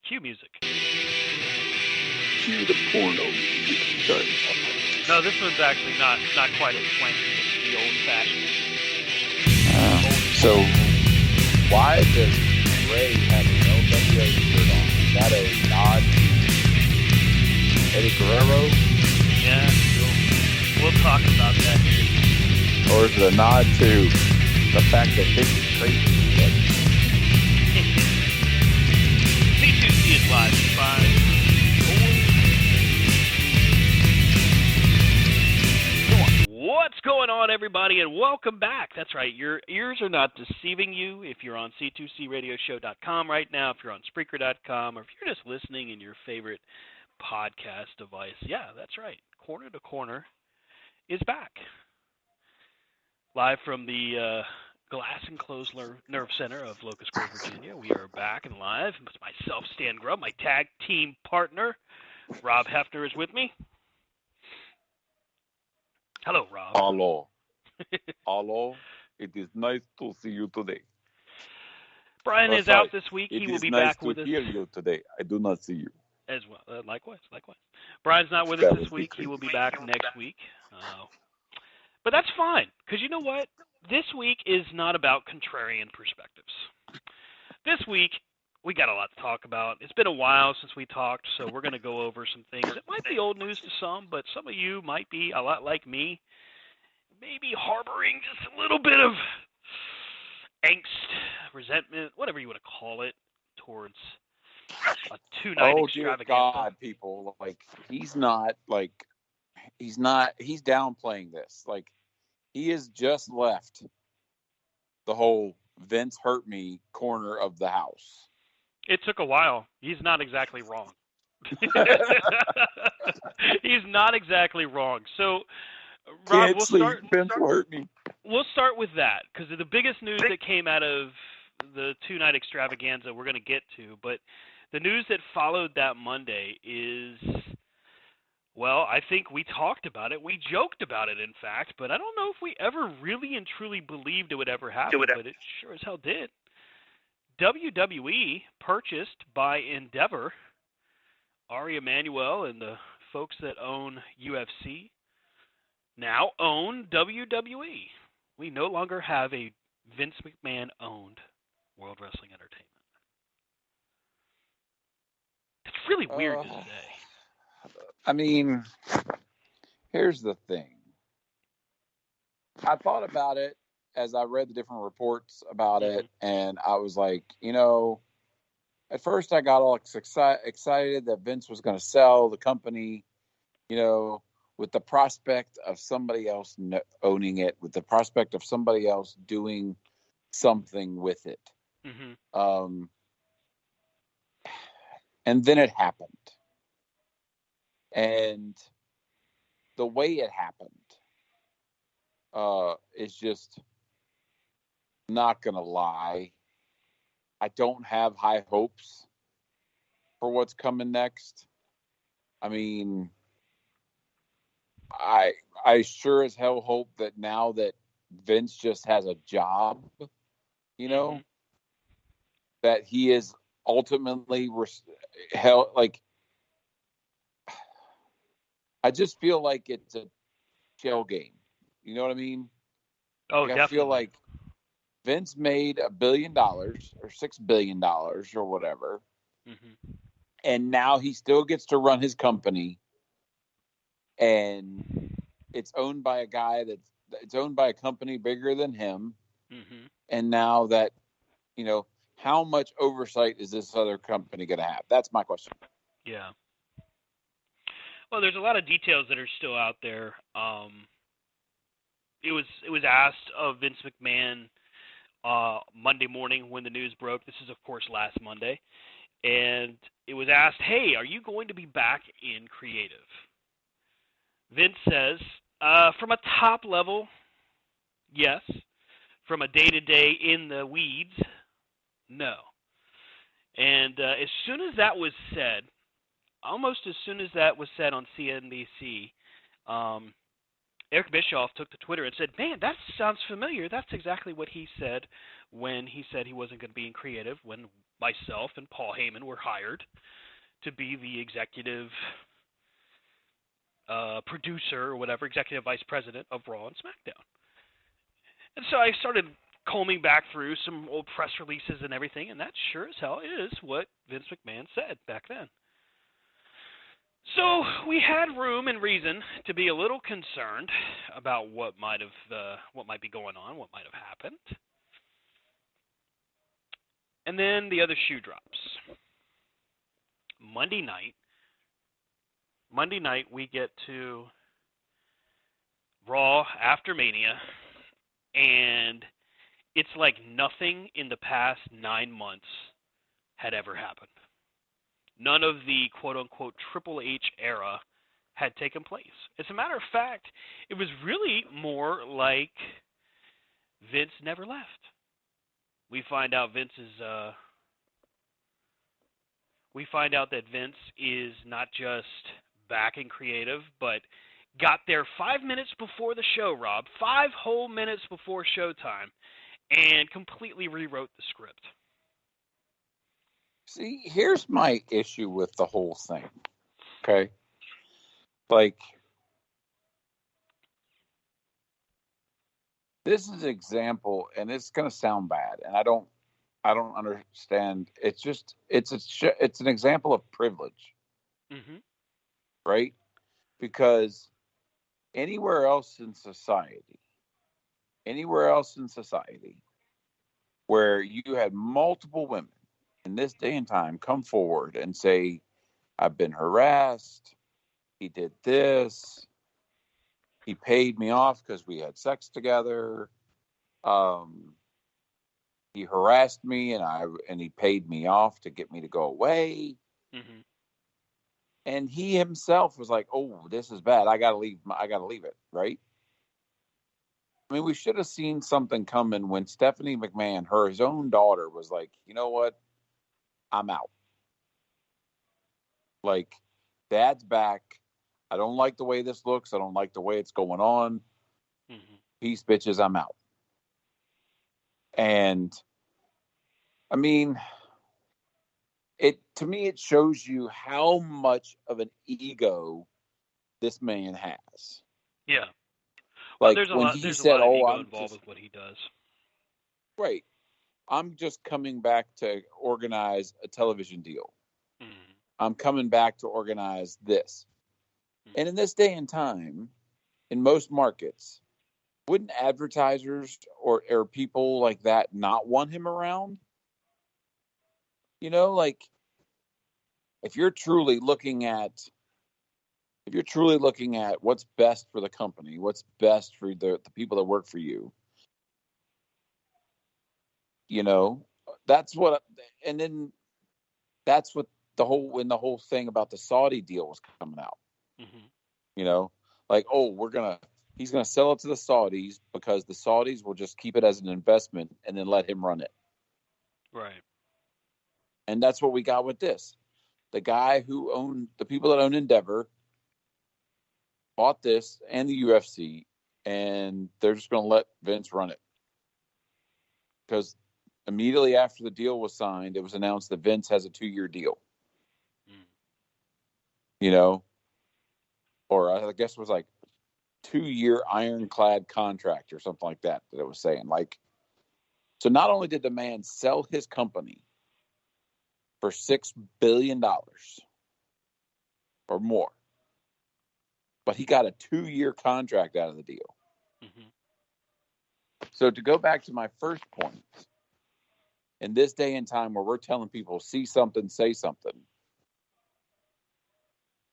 Cue music. Cue the porno music. Sorry. No, this one's actually not quite as swanky. It's the old-fashioned. So, why does Ray have an LWA shirt on? Is that a nod to Eddie Guerrero? Yeah, we'll talk about that. Or is it a nod to the fact that this is crazy? C2C is live in 5, 4, 3, 2, 1. What's going on, everybody, and welcome back. That's right, your ears are not deceiving you if you're on C2CRadioshow.com right now, if you're on Spreaker.com, or if you're just listening in your favorite podcast device. Yeah, that's right. Corner to Corner is back. Live from the Glass Enclosed Nerve Center of Locust Grove, Virginia. We are back and live. It's myself, Stan Grubb, my tag team partner, Rob Hefner, is with me. Hello, Rob. Hello. Hello. It is nice to see you today. Brian is out this week. He will be back with us. It is nice to hear you today. I do not see you. As well. Likewise. Brian's not with us this week. He will be back next week. But that's fine, because you know what? This week is not about contrarian perspectives. This week, we got a lot to talk about. It's been a while since we talked, so we're going to go over some things. It might be old news to some, but some of you might be a lot like me, maybe harboring just a little bit of angst, resentment, whatever you want to call it, towards a two-night extravaganza. Dear God, people, he's downplaying this. He has just left the whole Vince hurt me corner of the house. It took a while. He's not exactly wrong. He's not exactly wrong. So, Rob, Vince hurt me. We'll start with that, because the biggest news that came out of the two-night extravaganza we're going to get to, but the news that followed that Monday is, well, I think we talked about it. We joked about it, in fact, but I don't know if we ever really and truly believed it would ever happen, but it sure as hell did. WWE purchased by Endeavor, Ari Emanuel and the folks that own UFC now own WWE. We no longer have a Vince McMahon-owned World Wrestling Entertainment. It's really weird to say. I mean, here's the thing. I thought about it as I read the different reports about it, and I was like, at first I got all excited that Vince was going to sell the company, with the prospect of somebody else owning it, with the prospect of somebody else doing something with it. Mm-hmm. And then it happened. And the way it happened is just not going to lie. I don't have high hopes for what's coming next. I mean, I sure as hell hope that now that Vince just has a job, that he is ultimately held. I just feel like it's a shell game. You know what I mean? Oh, definitely. I feel like Vince made $1 billion or $6 billion or whatever, and now he still gets to run his company, and it's owned by a guy it's owned by a company bigger than him, and now that how much oversight is this other company going to have? That's my question. Yeah. Well, there's a lot of details that are still out there. It was asked of Vince McMahon Monday morning when the news broke. This is, of course, last Monday. And it was asked, hey, are you going to be back in creative? Vince says, from a top level, yes. From a day-to-day in the weeds, no. And as soon as that was said, almost as soon as that was said on CNBC, Eric Bischoff took to Twitter and said, man, that sounds familiar. That's exactly what he said when he said he wasn't going to be in creative when myself and Paul Heyman were hired to be the executive producer or whatever, executive vice president of Raw and SmackDown. And so I started combing back through some old press releases and everything, and that sure as hell is what Vince McMahon said back then. So we had room and reason to be a little concerned about what might be going on, what might have happened. And then the other shoe drops. Monday night we get to Raw after Mania, and it's like nothing in the past 9 months had ever happened. None of the quote-unquote Triple H era had taken place. As a matter of fact, it was really more like Vince never left. We find out that Vince is not just back in creative, but got there 5 minutes before the show, Rob. 5 whole minutes before showtime, and completely rewrote the script. See, here's my issue with the whole thing. Okay? Like, this is an example, and it's going to sound bad, and I don't understand. It's just, it's an example of privilege. Mm-hmm. Right? Because anywhere else in society where you had multiple women in this day and time come forward and say, I've been harassed, he did this, he paid me off because we had sex together, he harassed me and he paid me off to get me to go away. Mm-hmm. And he himself was like, oh, this is bad, I gotta leave it, right? I mean, we should have seen something coming when Stephanie McMahon, his own daughter, was like, you know what? I'm out. Like, Dad's back. I don't like the way this looks. I don't like the way it's going on. Mm-hmm. Peace, bitches, I'm out. And, I mean, to me, it shows you how much of an ego this man has. Yeah. Well, Like, there's a when lot. he There's said, a lot of "Oh, ego I'm involved just with what he does." right. I'm just coming back to organize a television deal. Mm-hmm. I'm coming back to organize this." Mm-hmm. And in this day and time, in most markets, wouldn't advertisers or people like that not want him around? You know, like, if you're truly looking at what's best for the company, what's best for the people that work for you, you know, that's what, and then that's what the whole thing about the Saudi deal was coming out. Mm-hmm. You know, like, oh, he's gonna sell it to the Saudis because the Saudis will just keep it as an investment and then let him run it. Right. And that's what we got with this. The people that own Endeavor bought this and the UFC, and they're just going to let Vince run it. Because immediately after the deal was signed, it was announced that Vince has a 2-year deal. Mm. You know, or I guess it was like 2-year ironclad contract or something like that it was saying. Like, so not only did the man sell his company for $6 billion or more, but he got a 2-year contract out of the deal. Mm-hmm. So to go back to my first point, in this day and time where we're telling people, see something, say something,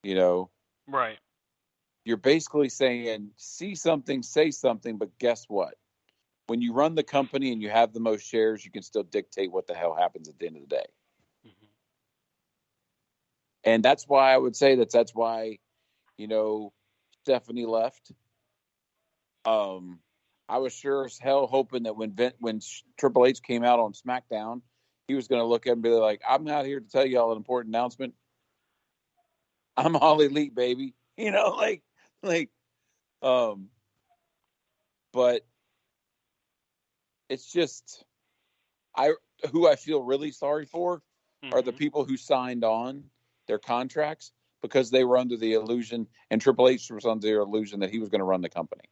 you know, Right. you're basically saying, see something, say something, but guess what? When you run the company and you have the most shares, you can still dictate what the hell happens at the end of the day. Mm-hmm. And that's why I would say that's why, you know, Stephanie left. I was sure as hell hoping that when Triple H came out on SmackDown, he was going to look at him and be like, I'm out here to tell you all an important announcement. I'm all elite, baby. You know, but it's just, who I feel really sorry for are the people who signed on their contracts because they were under the illusion, and Triple H was under the illusion that he was going to run the company.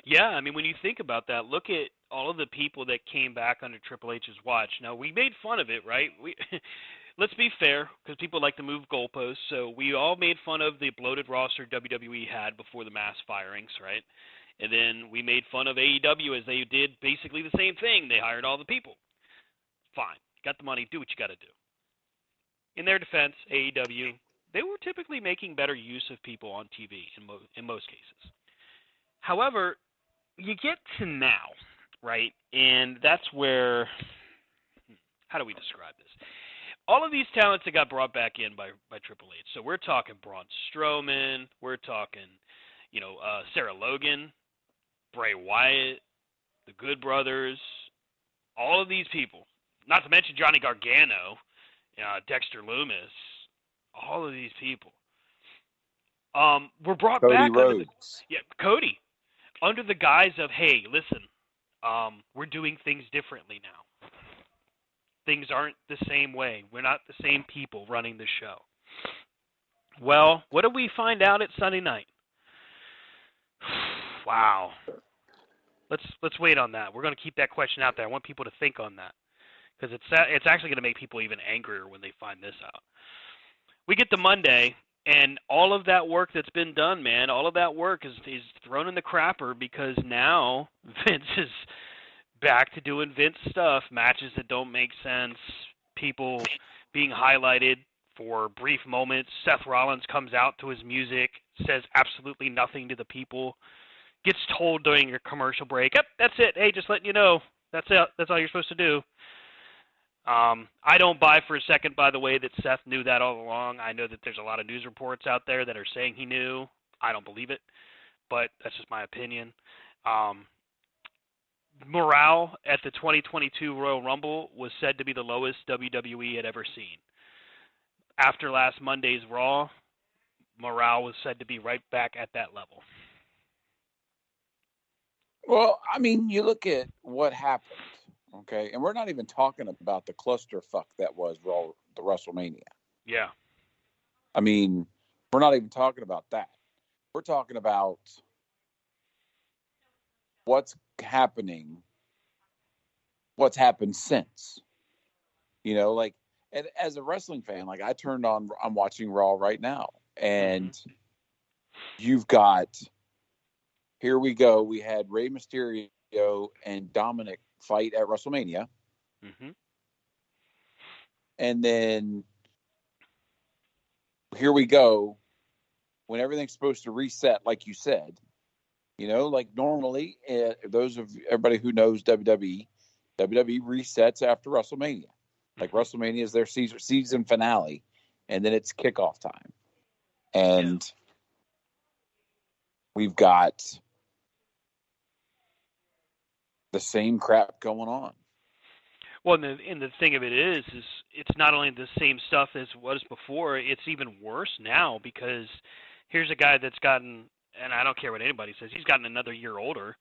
Yeah, I mean, when you think about that, look at all of the people that came back under Triple H's watch. Now, we made fun of it, right? Let's be fair, because people like to move goalposts. So we all made fun of the bloated roster WWE had before the mass firings, right? And then we made fun of AEW as they did basically the same thing. They hired all the people. Fine. Got the money. Do what you got to do. In their defense, AEW, they were typically making better use of people on TV in most cases. However, you get to now, right? And that's where, how do we describe this? All of these talents that got brought back in by Triple H. So we're talking Braun Strowman, we're talking, Sarah Logan, Bray Wyatt, the Good Brothers, all of these people. Not to mention Johnny Gargano, Dexter Lumis, all of these people. Were brought Cody back Rhodes. Cody. Under the guise of, hey, listen, we're doing things differently now. Things aren't the same way. We're not the same people running the show. Well, what did we find out at Sunday night? Wow. Let's wait on that. We're going to keep that question out there. I want people to think on that because it's actually going to make people even angrier when they find this out. We get to Monday. And all of that work that's been done, man, all of that work is thrown in the crapper because now Vince is back to doing Vince stuff, matches that don't make sense, people being highlighted for brief moments. Seth Rollins comes out to his music, says absolutely nothing to the people, gets told during your commercial break, yep, that's it. Hey, just letting you know, that's it. That's all you're supposed to do. I don't buy for a second, by the way, that Seth knew that all along. I know that there's a lot of news reports out there that are saying he knew. I don't believe it, but that's just my opinion. Morale at the 2022 Royal Rumble was said to be the lowest WWE had ever seen. After last Monday's Raw, morale was said to be right back at that level. Well, I mean, you look at what happened. Okay, and we're not even talking about the clusterfuck that was the WrestleMania. Yeah. I mean, we're not even talking about that. We're talking about what's happening, what's happened since. Like, as a wrestling fan, like I'm watching Raw right now, and you've got, here we go, we had Rey Mysterio and Dominic fight at WrestleMania. And then here we go when everything's supposed to reset, like you said. Like normally, everybody who knows WWE resets after WrestleMania. Like WrestleMania is their season finale, and then it's kickoff time. And we've got the same crap going on. Well, and the thing of it is it's not only the same stuff as was before, it's even worse now because here's a guy that's gotten, and I don't care what anybody says, he's gotten another year older,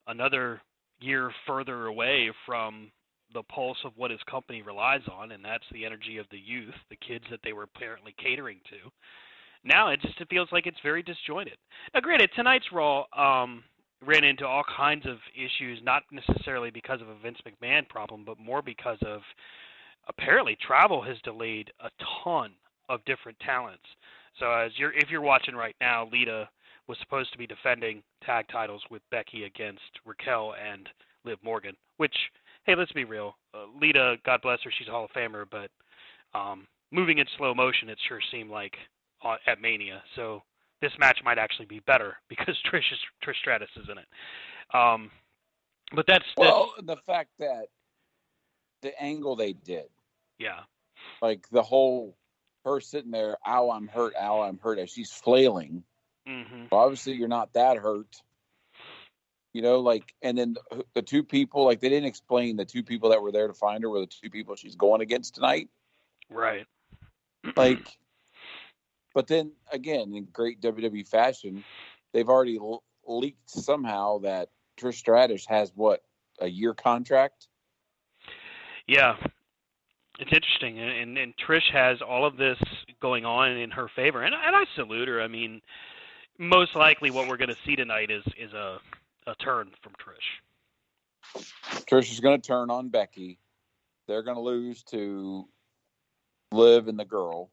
another year further away from the pulse of what his company relies on, and that's the energy of the youth, the kids that they were apparently catering to. Now it feels like it's very disjointed. Now, granted, tonight's Raw ran into all kinds of issues, not necessarily because of a Vince McMahon problem, but more because of apparently travel has delayed a ton of different talents. So if you're watching right now, Lita was supposed to be defending tag titles with Becky against Raquel and Liv Morgan, which, hey, let's be real. Lita, God bless her, she's a Hall of Famer, but moving in slow motion, it sure seemed like at Mania. So this match might actually be better because Trish Stratus is in it. But that's the fact that the angle they did. Yeah. Like the whole her sitting there, ow, I'm hurt, as she's flailing. Mm-hmm. Well, obviously you're not that hurt. And then the two people, like they didn't explain the two people that were there to find her were the two people she's going against tonight. Right. But then again, in great WWE fashion, they've already leaked somehow that Trish Stratus has a year contract? Yeah. It's interesting, and Trish has all of this going on in her favor, and I salute her. I mean, most likely what we're going to see tonight is a turn from Trish. Trish is going to turn on Becky. They're going to lose to Liv and the girl,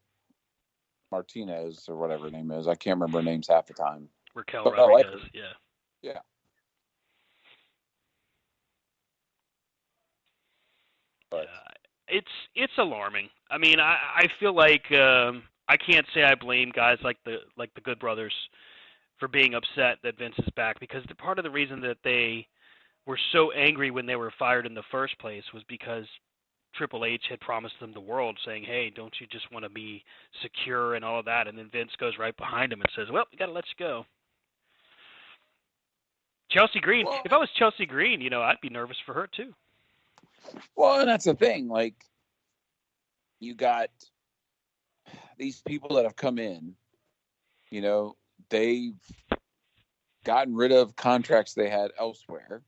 Martinez or whatever her name is. I can't remember her names half the time. Raquel But Rodriguez, yeah. Yeah. But it's alarming. I mean, I feel like I can't say I blame guys like the Good Brothers for being upset that Vince is back, because part of the reason that they were so angry when they were fired in the first place was because Triple H had promised them the world, saying, "Hey, don't you just want to be secure and all of that?" And then Vince goes right behind him and says, "Well, we got to let you go." Chelsea Green. Well, if I was Chelsea Green, I'd be nervous for her too. Well, and that's the thing. Like, you got these people that have come in, they've gotten rid of contracts they had elsewhere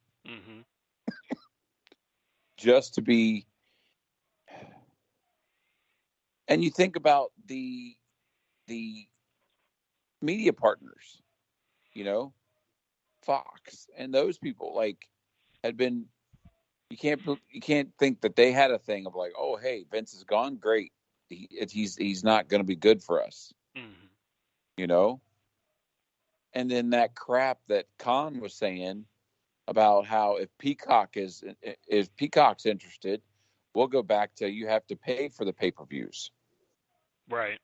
just to be. And you think about the media partners, Fox and those people, like, had been. You can't think that they had a thing of like, oh, hey, Vince is gone, great. He's not going to be good for us, And then that crap that Khan was saying about how if Peacock's interested, we'll go back to you have to pay for the pay-per-views. Right.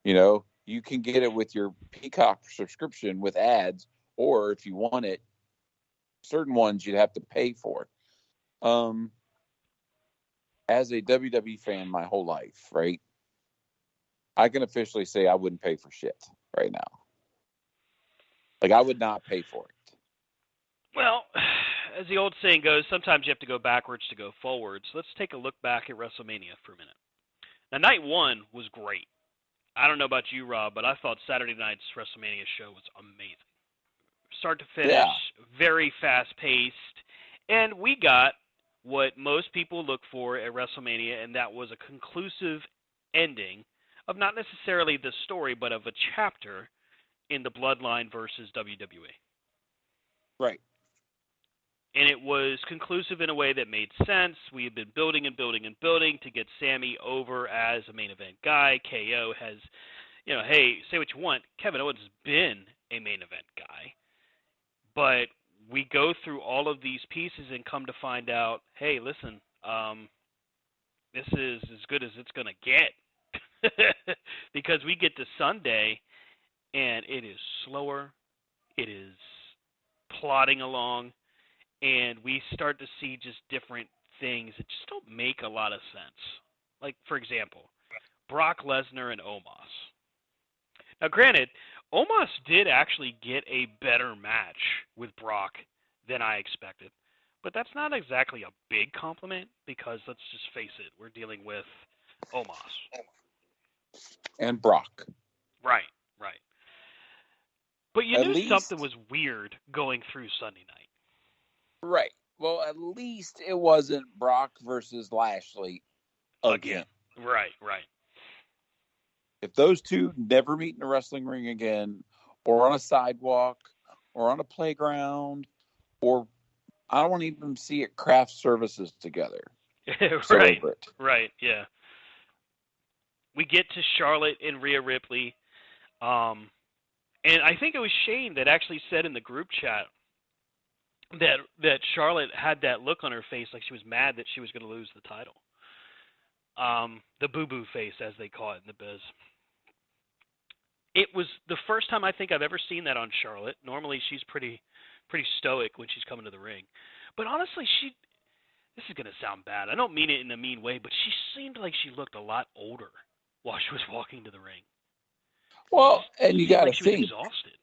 You can get it with your Peacock subscription with ads, or if you want it, certain ones you'd have to pay for. As a WWE fan my whole life, right? I can officially say I wouldn't pay for shit right now. Like, I would not pay for it. Well, as the old saying goes, sometimes you have to go backwards to go forwards. Let's take a look back at WrestleMania for a minute. Now, night one was great. I don't know about you, Rob, but I thought Saturday night's WrestleMania show was amazing. Start to finish, very fast-paced, and we got what most people look for at WrestleMania, and that was a conclusive ending of not necessarily the story, but of a chapter in the Bloodline versus WWE. Right. And it was conclusive in a way that made sense. We had been building and building and building to get Sammy over as a main event guy. KO has, hey, say what you want, Kevin Owens has been a main event guy. But we go through all of these pieces and come to find out, hey, listen, this is as good as it's going to get. Because we get to Sunday, and it is slower. It is plodding along. And we start to see just different things that just don't make a lot of sense. Like, for example, Brock Lesnar and Omos. Now, granted, Omos did actually get a better match with Brock than I expected. But that's not exactly a big compliment because, let's just face it, we're dealing with Omos. And Brock. Right. But you knew something was weird going through Sunday night. Right. Well, at least it wasn't Brock versus Lashley again. Right. If those two never meet in a wrestling ring again, or on a sidewalk, or on a playground, or I don't want to even see it craft services together. Right, yeah. We get to Charlotte and Rhea Ripley. And I think it was Shane that actually said in the group chat that Charlotte had that look on her face like she was mad that she was going to lose the title. The boo-boo face, as they call it in the biz. It was the first time I think I've ever seen that on Charlotte. Normally she's pretty stoic when she's coming to the ring. But honestly, this is going to sound bad. I don't mean it in a mean way, but she seemed like she looked a lot older while she was walking to the ring. Well, and you got to think. She was exhausted.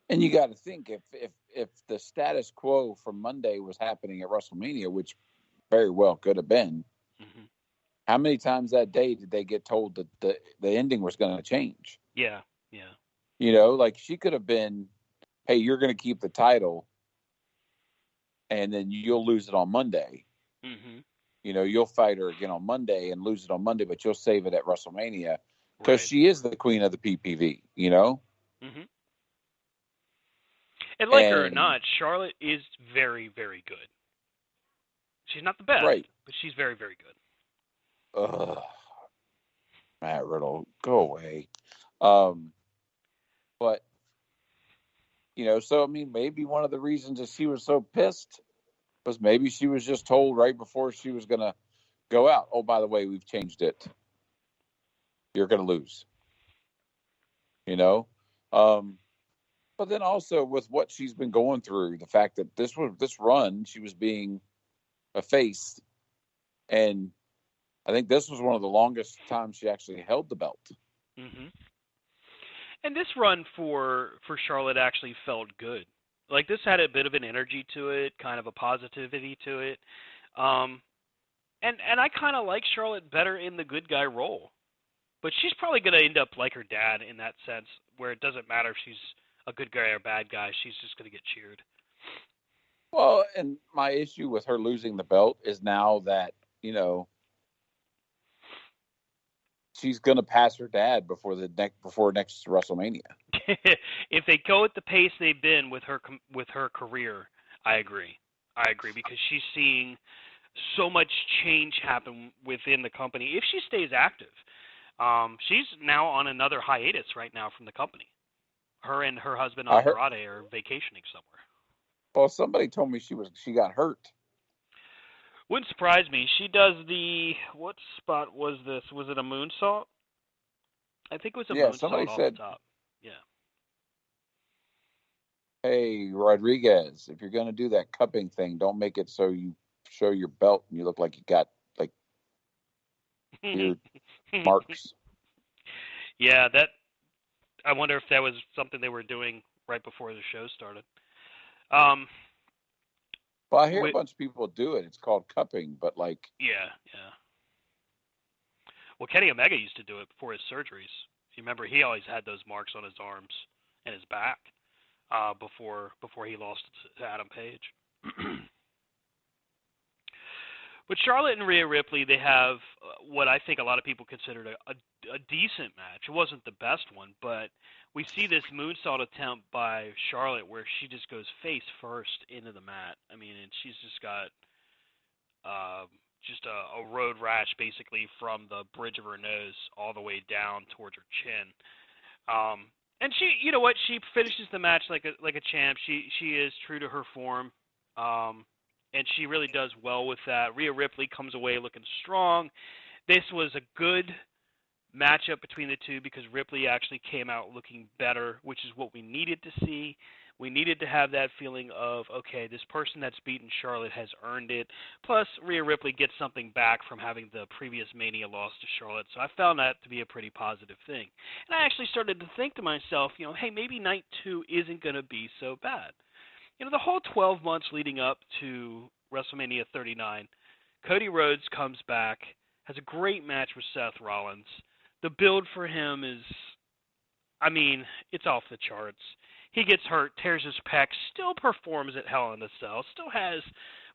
And you got to think if the status quo from Monday was happening at WrestleMania, which very well could have been, how many times that day did they get told that the ending was going to change? Yeah. Like, she could have been, hey, you're going to keep the title, and then you'll lose it on Monday. you'll fight her again on Monday and lose it on Monday, but you'll save it at WrestleMania because Right. she is the queen of the PPV, Hmm. And like her or And not, Charlotte is very, very good. She's not the best, right, but she's very, very good. ugh, Matt Riddle, go away. Um, but so I mean, maybe one of the reasons that she was so pissed was maybe she was just told right before she was gonna go out. Oh, by the way, we've changed it. You're gonna lose. You know. Um, but then also with what she's been going through, the fact that this run she was being a face, and I think this was one of the longest times she actually held the belt. Hmm. And this run for Charlotte actually felt good. Like this had a bit of an energy to it, kind of a positivity to it. Um, and I kind of like Charlotte better in the good guy role. But she's probably going to end up like her dad in that sense, where it doesn't matter if she's a good guy or a bad guy. She's just going to get cheered. Well, and my issue with her losing the belt is now that she's going to pass her dad before next WrestleMania. If they go at the pace they've been with her career, I agree. I agree because she's seeing so much change happen within the company. If she stays active, she's now on another hiatus right now from the company. Her and her husband I heard. Andrade are vacationing somewhere. Well, somebody told me she got hurt. Wouldn't surprise me. She does what spot was this? Was it a moonsault? I think it was a Yeah, moonsault somebody off the said, top. Yeah. "Hey, Rodriguez, if you're going to do that cupping thing, don't make it so you show your belt and you look like you got like weird marks." Yeah, that I wonder if that was something they were doing right before the show started. Um, Well, I hear a with, bunch of people do it. It's called cupping, but like, yeah, yeah. Well, Kenny Omega used to do it before his surgeries. If you remember, he always had those marks on his arms and his back before he lost to Adam Page. But Charlotte and Rhea Ripley, they have what I think a lot of people considered a decent match. It wasn't the best one, but we see this moonsault attempt by Charlotte where she just goes face first into the mat. I mean, and she's just got uh, just a road rash basically from the bridge of her nose all the way down towards her chin. And she, you know what, she finishes the match like a champ. She is true to her form. And she really does well with that. Rhea Ripley comes away looking strong. This was a good matchup between the two because Ripley actually came out looking better, which is what we needed to see. We needed to have that feeling of, okay, this person that's beaten Charlotte has earned it. Plus, Rhea Ripley gets something back from having the previous Mania loss to Charlotte. So I found that to be a pretty positive thing. And I actually started to think to myself, hey, maybe night 2 isn't going to be so bad. The whole 12 months leading up to WrestleMania 39, Cody Rhodes comes back, has a great match with Seth Rollins. The build for him is, I mean, it's off the charts. He gets hurt, tears his pec, still performs at Hell in a Cell, still has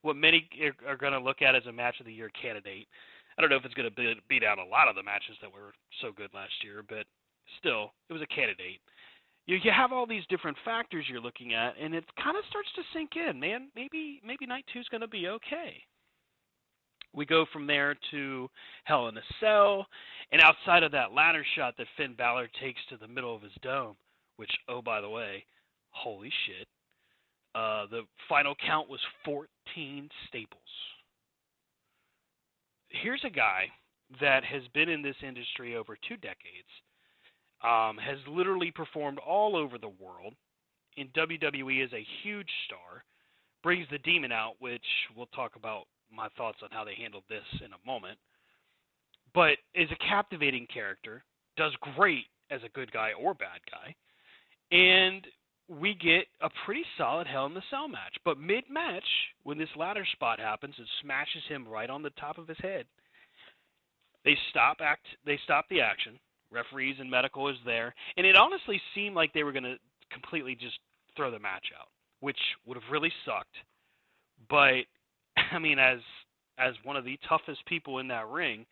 what many are going to look at as a match of the year candidate. I don't know if it's going to beat out a lot of the matches that were so good last year, but still, it was a candidate. You have all these different factors you're looking at, and it kind of starts to sink in, man. Maybe night 2 is going to be okay. We go from there to Hell in a Cell, and outside of that ladder shot that Finn Balor takes to the middle of his dome, which, oh, by the way, holy shit, the final count was 14 staples. Here's a guy that has been in this industry over 2 decades, has literally performed all over the world, in WWE is a huge star, brings the demon out, which we'll talk about my thoughts on how they handled this in a moment, but is a captivating character, does great as a good guy or bad guy, and we get a pretty solid Hell in the Cell match. But mid-match, when this ladder spot happens, it smashes him right on the top of his head. They stop the action. Referees and medical is there, and it honestly seemed like they were going to completely just throw the match out, which would have really sucked. But I mean, as as one of the toughest people in that ring.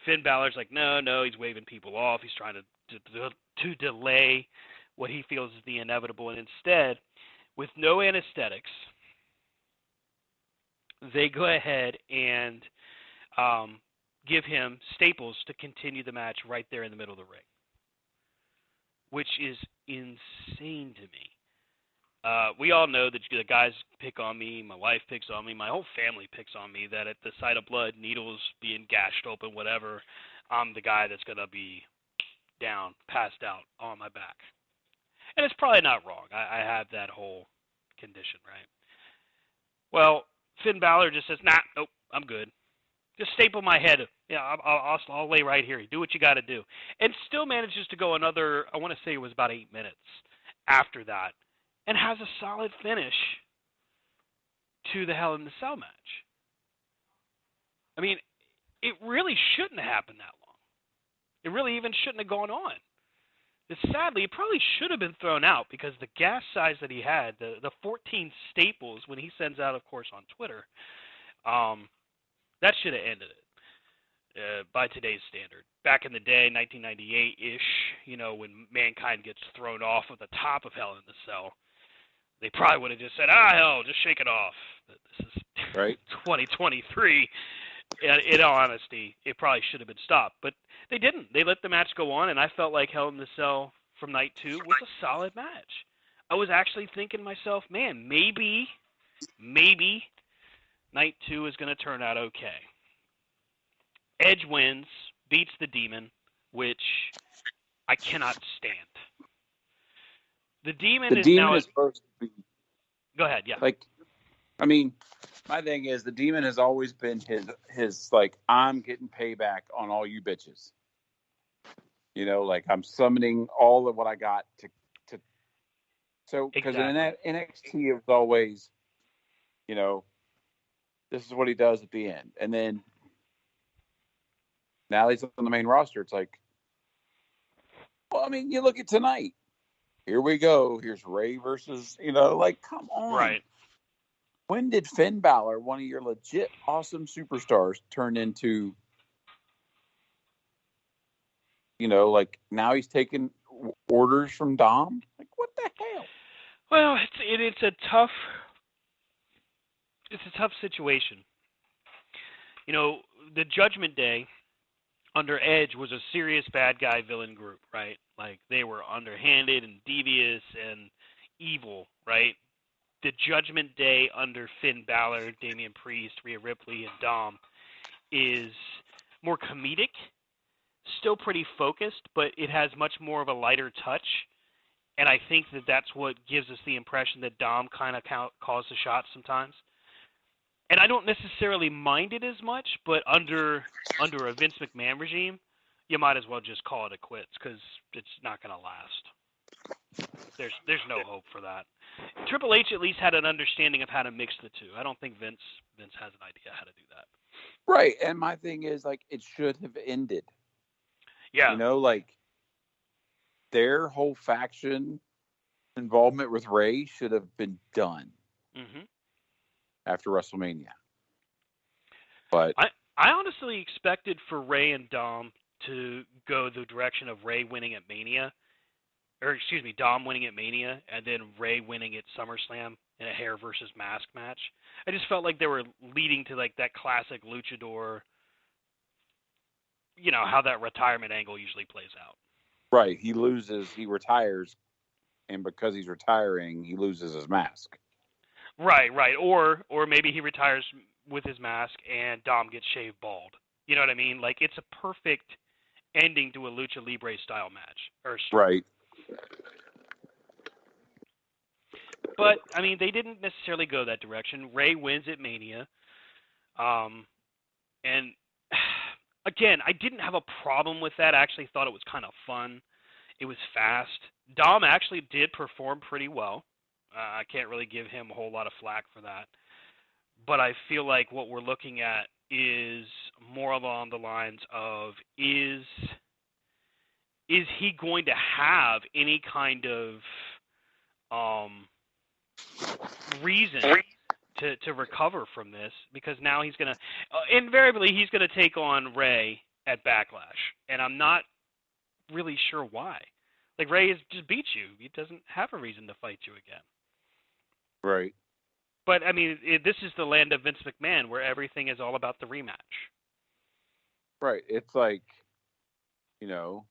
Finn Balor's like, no, he's waving people off. He's trying to delay what he feels is the inevitable. And instead, with no anesthetics, they go ahead and give him staples to continue the match right there in the middle of the ring, which is insane to me. We all know that the guys pick on me, my wife picks on me, my whole family picks on me, that at the sight of blood, needles being gashed open, whatever, I'm the guy that's going to be down, passed out on my back. And it's probably not wrong. I have that whole condition, right? Well, Finn Balor just says, nope, I'm good. Just staple my head. Yeah, I'll lay right here. Do what you got to do. And still manages to go another, I want to say it was about 8 minutes after that, and has a solid finish to the Hell in the Cell match. I mean, it really shouldn't have happened that long. It really even shouldn't have gone on. Sadly, it probably should have been thrown out because the gas size that he had, the 14 staples when he sends out, of course, on Twitter, that should have ended it by today's standard. Back in the day, 1998-ish, when Mankind gets thrown off of the top of Hell in the Cell, they probably would have just said, hell, just shake it off. This is right. 2023. In all honesty, it probably should have been stopped. But they didn't. They let the match go on, and I felt like Hell in the Cell from night 2 was a solid match. I was actually thinking to myself, man, maybe night 2 is going to turn out okay. Edge wins, beats the Demon, which I cannot stand. The Demon is supposed to be. Go ahead, yeah. My thing is the Demon has always been his I'm getting payback on all you bitches. I'm summoning all of what I got to. So because in NXT it was always, this is what he does at the end, and then now he's on the main roster. It's like, well, you look at tonight. Here we go. Here's Ray versus, come on. Right. When did Finn Balor, one of your legit awesome superstars, turn into, now he's taking orders from Dom? What the hell? Well, it's a tough situation. The Judgment Day under Edge was a serious bad guy villain group, right? They were underhanded and devious and evil, right? The Judgment Day under Finn Balor, Damian Priest, Rhea Ripley, and Dom is more comedic, still pretty focused, but it has much more of a lighter touch. And I think that's what gives us the impression that Dom kind of calls the shots sometimes. And I don't necessarily mind it as much, but under a Vince McMahon regime, you might as well just call it a quits because it's not going to last. There's no hope for that. Triple H at least had an understanding of how to mix the two. I don't think Vince has an idea how to do that. Right, and my thing is it should have ended. Yeah. Their whole faction involvement with Ray should have been done after WrestleMania. But I honestly expected for Ray and Dom to go the direction of Ray winning at Mania, Dom winning at Mania, and then Ray winning at SummerSlam in a hair versus mask match. I just felt like they were leading to that classic luchador, how that retirement angle usually plays out. Right, he retires, and because he's retiring, he loses his mask. Right, or maybe he retires with his mask and Dom gets shaved bald. You know what I mean? It's a perfect ending to a Lucha Libre style match. Right. But, they didn't necessarily go that direction. Ray wins at Mania. And, again, I didn't have a problem with that. I actually thought it was kind of fun. It was fast. Dom actually did perform pretty well. I can't really give him a whole lot of flack for that. But I feel like what we're looking at is more along the lines of, is he going to have any kind of reason to recover from this, because now he's gonna invariably he's gonna take on Ray at Backlash, and I'm not really sure why. Like, Ray has just beat you; he doesn't have a reason to fight you again. Right. But I mean, this is the land of Vince McMahon, where everything is all about the rematch. Right. It's like, you know,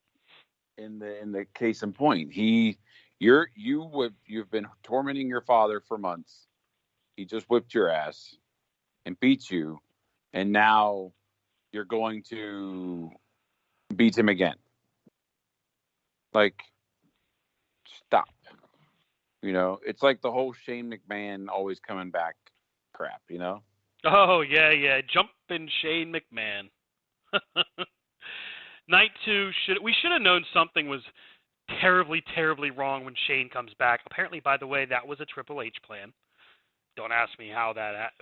in the case in point, you've been tormenting your father for months. He just whipped your ass and beat you, and now you're going to beat him again. Like, stop. You know, it's like the whole Shane McMahon always coming back crap, you know? Oh, yeah. Jumpin' Shane McMahon. Night 2, we should have known something was terribly, terribly wrong when Shane comes back. Apparently, by the way, that was a Triple H plan. Don't ask me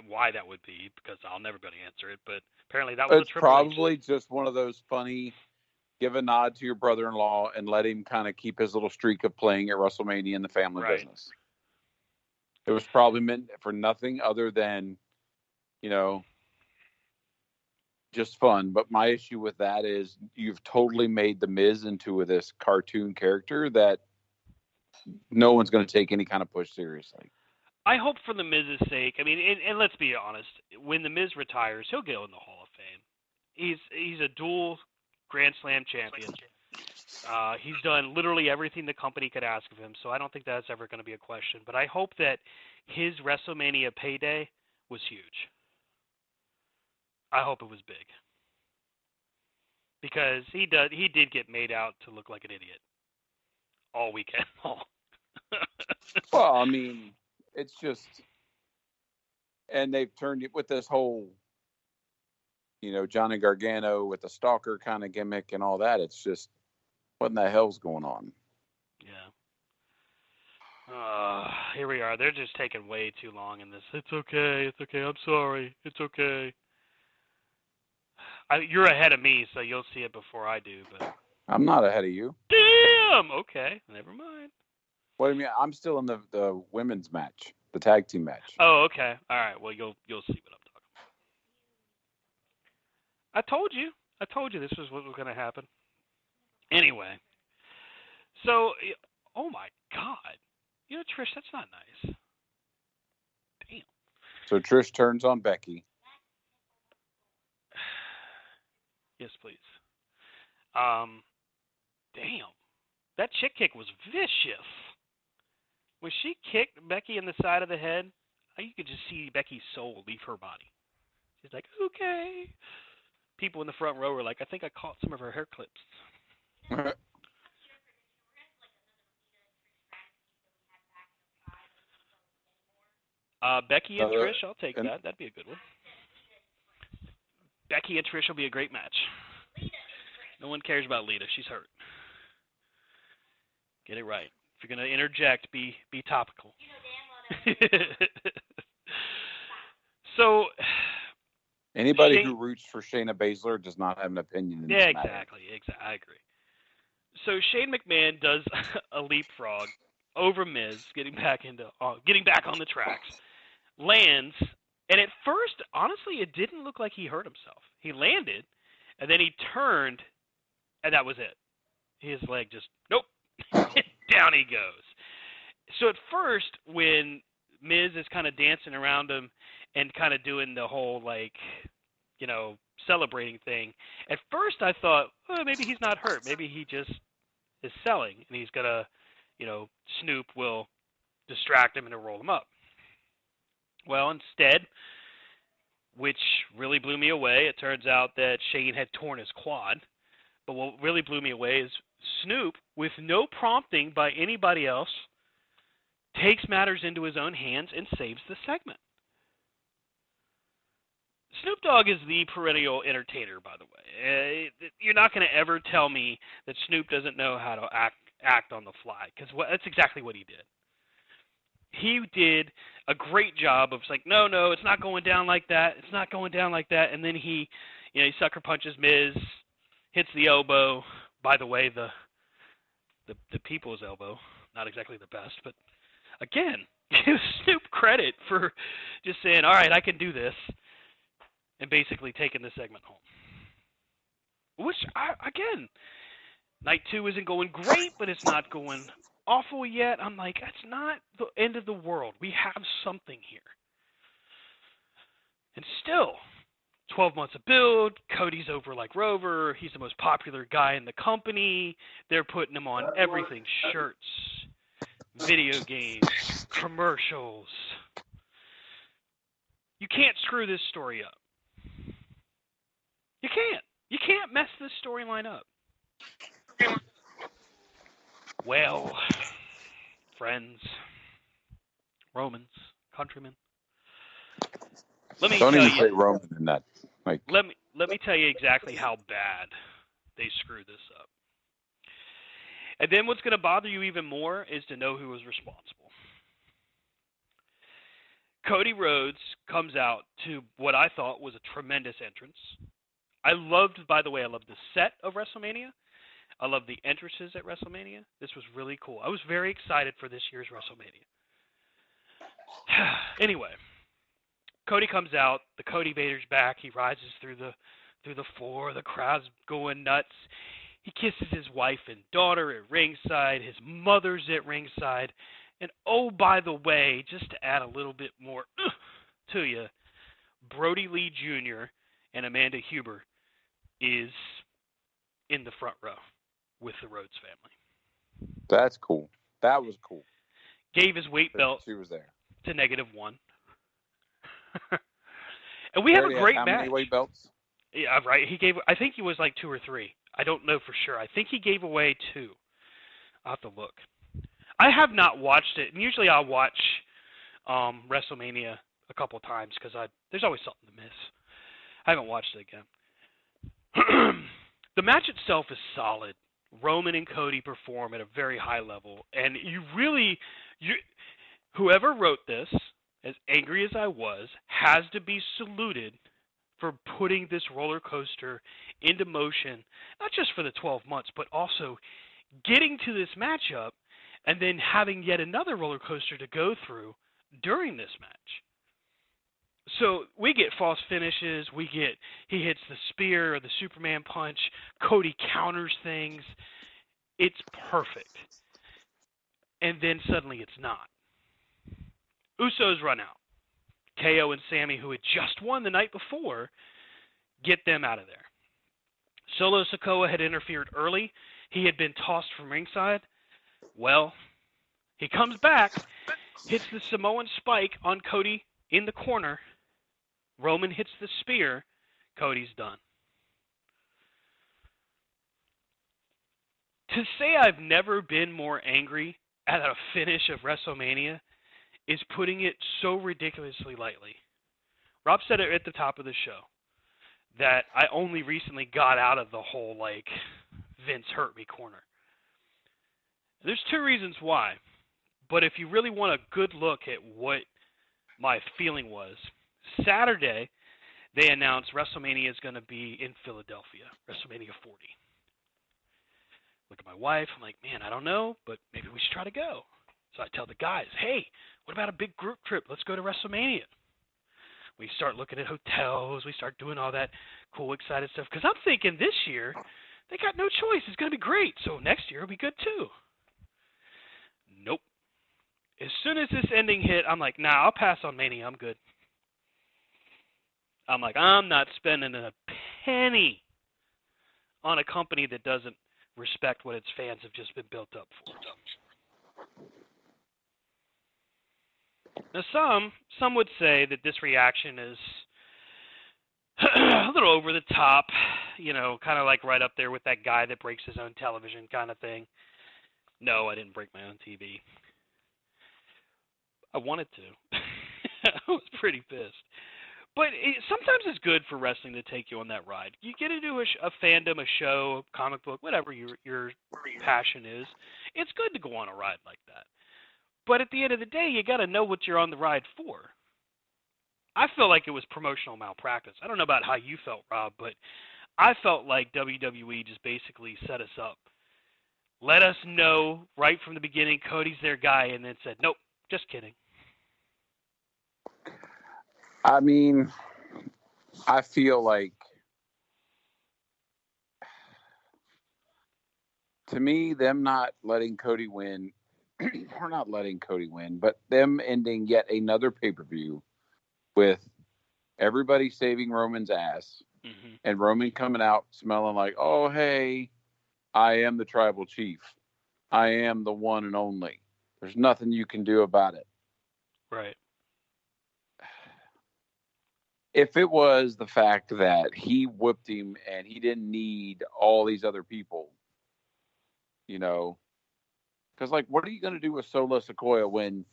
why that would be, because I'll never be able to answer it, but apparently that was a Triple H. It's probably just one of those funny, give a nod to your brother-in-law and let him kind of keep his little streak of playing at WrestleMania in the family business. It was probably meant for nothing other than, you know, just fun. But my issue with that is you've totally made The Miz into this cartoon character that no one's going to take any kind of push seriously. I hope for The Miz's sake. I mean, and let's be honest, when The Miz retires, he'll go in the Hall of Fame. He's a dual Grand Slam champion. He's done literally everything the company could ask of him, so I don't think that's ever going to be a question. But I hope that his WrestleMania payday was huge. I hope it was big, because he did get made out to look like an idiot all weekend long. Well, I mean, it's just, and they've turned it with this whole, you know, Johnny Gargano with the stalker kind of gimmick and all that. It's just, what in the hell's going on? Yeah. Here we are. They're just taking way too long in this. It's okay. I'm sorry. It's okay. You're ahead of me, so you'll see it before I do. But I'm not ahead of you. Damn. Okay. Never mind. What do you mean? I'm still in the women's match, the tag team match. Oh, okay. All right. Well, you'll see what I'm talking about. I told you this was what was going to happen. Anyway. So, oh my God. You know, Trish, that's not nice. Damn. So Trish turns on Becky. Yes, please. Damn. That chick kick was vicious. When she kicked Becky in the side of the head, you could just see Becky's soul leave her body. She's like, okay. People in the front row were like, I think I caught some of her hair clips. Becky and Trish, I'll take that. That'd be a good one. Becky and Trish will be a great match. No one cares about Lita. She's hurt. Get it right. If you're going to interject, be topical. So, anybody who roots for Shayna Baszler does not have an opinion in this matter. Exactly. I agree. So Shane McMahon does a leapfrog over Miz, getting back on the tracks, lands, and at first, honestly, it didn't look like he hurt himself. He landed, and then he turned, and that was it. His leg just, nope, down he goes. So at first, when Miz is kind of dancing around him and kind of doing the whole, like, you know, celebrating thing, at first I thought, well, maybe he's not hurt. Maybe he just is selling, and he's going to, you know, Snoop will distract him and roll him up. Well, instead, which really blew me away, it turns out that Shane had torn his quad. But what really blew me away is Snoop, with no prompting by anybody else, takes matters into his own hands and saves the segment. Snoop Dogg is the perennial entertainer, by the way. You're not going to ever tell me that Snoop doesn't know how to act on the fly, because that's exactly what he did. He did a great job of like, no, it's not going down like that. It's not going down like that. And then he sucker punches Miz, hits the elbow. By the way, the people's elbow, not exactly the best, but again, give Snoop credit for just saying, all right, I can do this, and basically taking the segment home. Which, again, night 2 isn't going great, but it's not going awful yet. I'm like, that's not the end of the world. We have something here. And still, 12 months of build, Cody's over like Rover, he's the most popular guy in the company, they're putting him on everything, shirts, video games, commercials. You can't screw this story up. You can't. You can't mess this storyline up. Well, friends, Romans, countrymen, let me Don't tell even you. say Roman in that. Like, let me tell you exactly how bad they screwed this up. And then what's going to bother you even more is to know who was responsible. Cody Rhodes comes out to what I thought was a tremendous entrance. By the way, I loved the set of WrestleMania. I loved the entrances at WrestleMania. This was really cool. I was very excited for this year's WrestleMania. Anyway, Cody comes out. The Cody Vader's back. He rises through the floor. The crowd's going nuts. He kisses his wife and daughter at ringside. His mother's at ringside. And oh, by the way, just to add a little bit more to you, Brody Lee Jr. and Amanda Huber is in the front row with the Rhodes family. that's cool. That was cool. Gave his weight belt She was there. to -1. And we have a great match. How many weight belts? Yeah, right. I think he was like 2 or 3. I don't know for sure. I think he gave away 2. I'll have to look. I have not watched it, and usually I'll watch WrestleMania a couple times because there's always something to miss. I haven't watched it again. The match itself is solid. Roman and Cody perform at a very high level, and whoever wrote this, as angry as I was, has to be saluted for putting this roller coaster into motion, not just for the 12 months, but also getting to this matchup and then having yet another roller coaster to go through during this match. So we get false finishes, he hits the spear or the Superman punch, Cody counters things. It's perfect. And then suddenly it's not. Usos run out. KO and Sammy, who had just won the night before, get them out of there. Solo Sikoa had interfered early. He had been tossed from ringside. Well, he comes back, hits the Samoan spike on Cody in the corner. Roman hits the spear. Cody's done. To say I've never been more angry at a finish of WrestleMania is putting it so ridiculously lightly. Rob said it at the top of the show that I only recently got out of the whole, Vince hurt me corner. There's 2 reasons why, but if you really want a good look at what my feeling was, Saturday they announced WrestleMania is going to be in Philadelphia, WrestleMania 40. Look at my wife, I'm like, man, I don't know, but maybe we should try to go. So I tell the guys, hey, what about a big group trip? Let's go to WrestleMania. We start looking at hotels. We start doing all that cool, excited stuff. Because I'm thinking this year, they got no choice. It's going to be great. So next year will be good too. Nope. As soon as this ending hit, I'm like, nah, I'll pass on Mania. I'm good. I'm like, I'm not spending a penny on a company that doesn't respect what its fans have just been built up for. Now, some would say that this reaction is a little over the top, kind of like right up there with that guy that breaks his own television kind of thing. No, I didn't break my own TV. I wanted to. I was pretty pissed. But sometimes it's good for wrestling to take you on that ride. You get into a fandom, a show, a comic book, whatever your passion is. It's good to go on a ride like that. But at the end of the day, you got to know what you're on the ride for. I feel like it was promotional malpractice. I don't know about how you felt, Rob, but I felt like WWE just basically set us up. Let us know right from the beginning Cody's their guy, and then said, nope, just kidding. I mean, I feel like, to me, them not letting Cody win, or not letting Cody win, but them ending yet another pay-per-view with everybody saving Roman's ass, and Roman coming out smelling like, oh, hey, I am the tribal chief. I am the one and only. There's nothing you can do about it. Right. If it was the fact that he whipped him and he didn't need all these other people, because, like, what are you going to do with Solo Sikoa when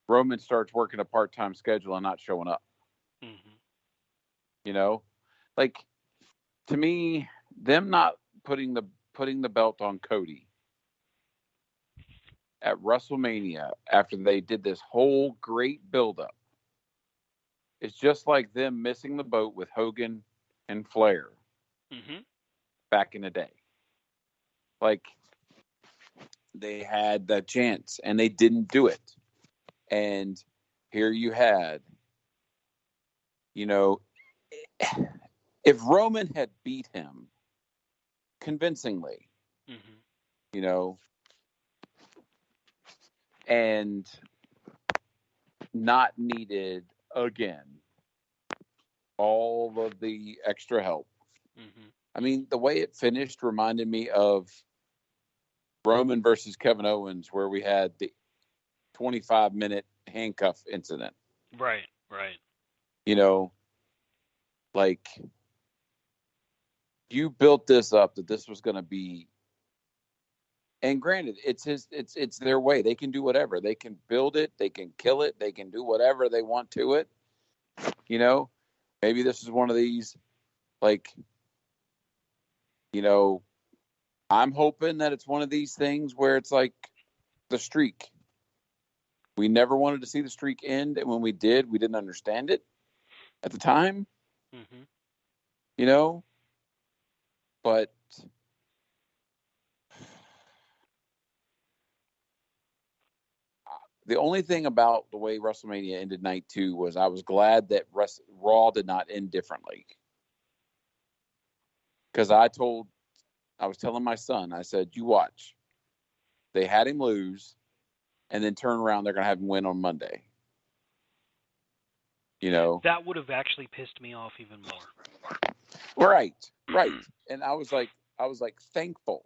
Roman starts working a part-time schedule and not showing up? Like, to me, them not putting the belt on Cody at WrestleMania after they did this whole great build-up, it's just like them missing the boat with Hogan and Flair back in the day. Like, they had that chance and they didn't do it. And here you had, if Roman had beat him convincingly, and not needed, again, all of the extra help. I mean, the way it finished reminded me of Roman versus Kevin Owens, where we had the 25-minute handcuff incident. Right. Like, you built this up that this was going to be, and granted, it's their way. They can do whatever. They can build it. They can kill it. They can do whatever they want to it. Maybe this is one of these, like, I'm hoping that it's one of these things where it's like the streak. We never wanted to see the streak end, and when we did, we didn't understand it at the time. But the only thing about the way WrestleMania ended night 2 was I was glad that Raw did not end differently. Because I was telling my son, I said, you watch. They had him lose, and then turn around, they're going to have him win on Monday. That would have actually pissed me off even more. Right. And I was like thankful.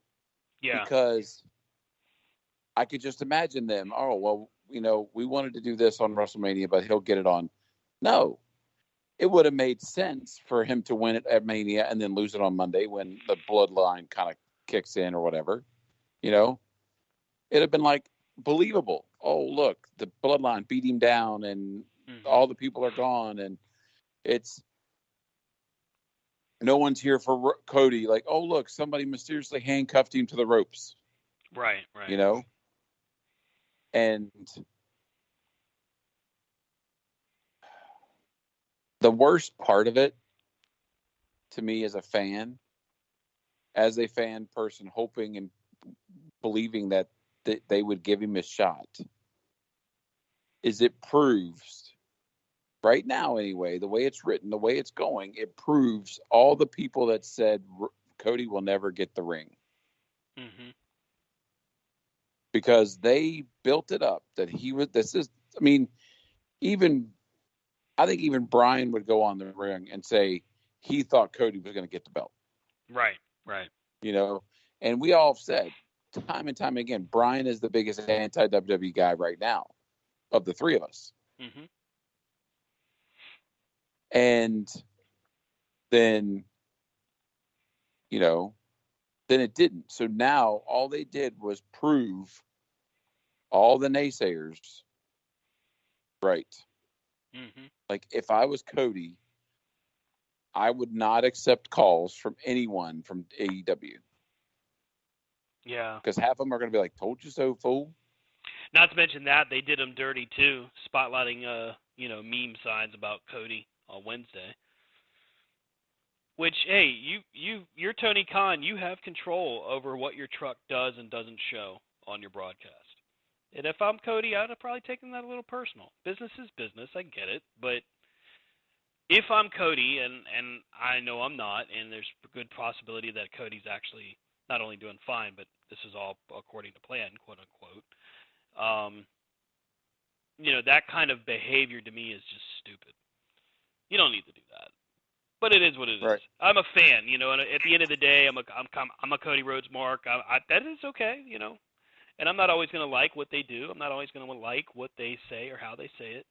Yeah. Because I could just imagine them, oh, well, we wanted to do this on WrestleMania, but he'll get it on. No. It would have made sense for him to win it at Mania and then lose it on Monday when the bloodline kind of kicks in or whatever. It'd have been like believable. Oh, look, the bloodline beat him down and all the people are gone and it's no one's here for Cody. Like, oh, look, somebody mysteriously handcuffed him to the ropes. Right. And the worst part of it, to me as a fan person, hoping and believing that they would give him a shot, is it proves, right now anyway, the way it's written, the way it's going, it proves all the people that said Cody will never get the ring. Because they built it up that he would, I think even Brian would go on the ring and say he thought Cody was going to get the belt. Right. And we all have said time and time again, Brian is the biggest anti-WWE guy right now of the three of us. And then, then it didn't. So now all they did was prove all the naysayers right. Like, if I was Cody, I would not accept calls from anyone from AEW. Yeah. Because half of them are going to be like, told you so, fool. Not to mention that they did him dirty too, spotlighting meme signs about Cody on Wednesday. Which, hey, you're Tony Khan. You have control over what your truck does and doesn't show on your broadcast. And if I'm Cody, I'd have probably taken that a little personal. Business is business. I get it, but if I'm Cody, and I know I'm not, and there's a good possibility that Cody's actually not only doing fine, but this is all according to plan, quote unquote. That kind of behavior to me is just stupid. You don't need to do that. But it is what it is. Right. I'm a fan, and at the end of the day, I'm a Cody Rhodes mark. That is okay, And I'm not always going to like what they do. I'm not always going to like what they say or how they say it.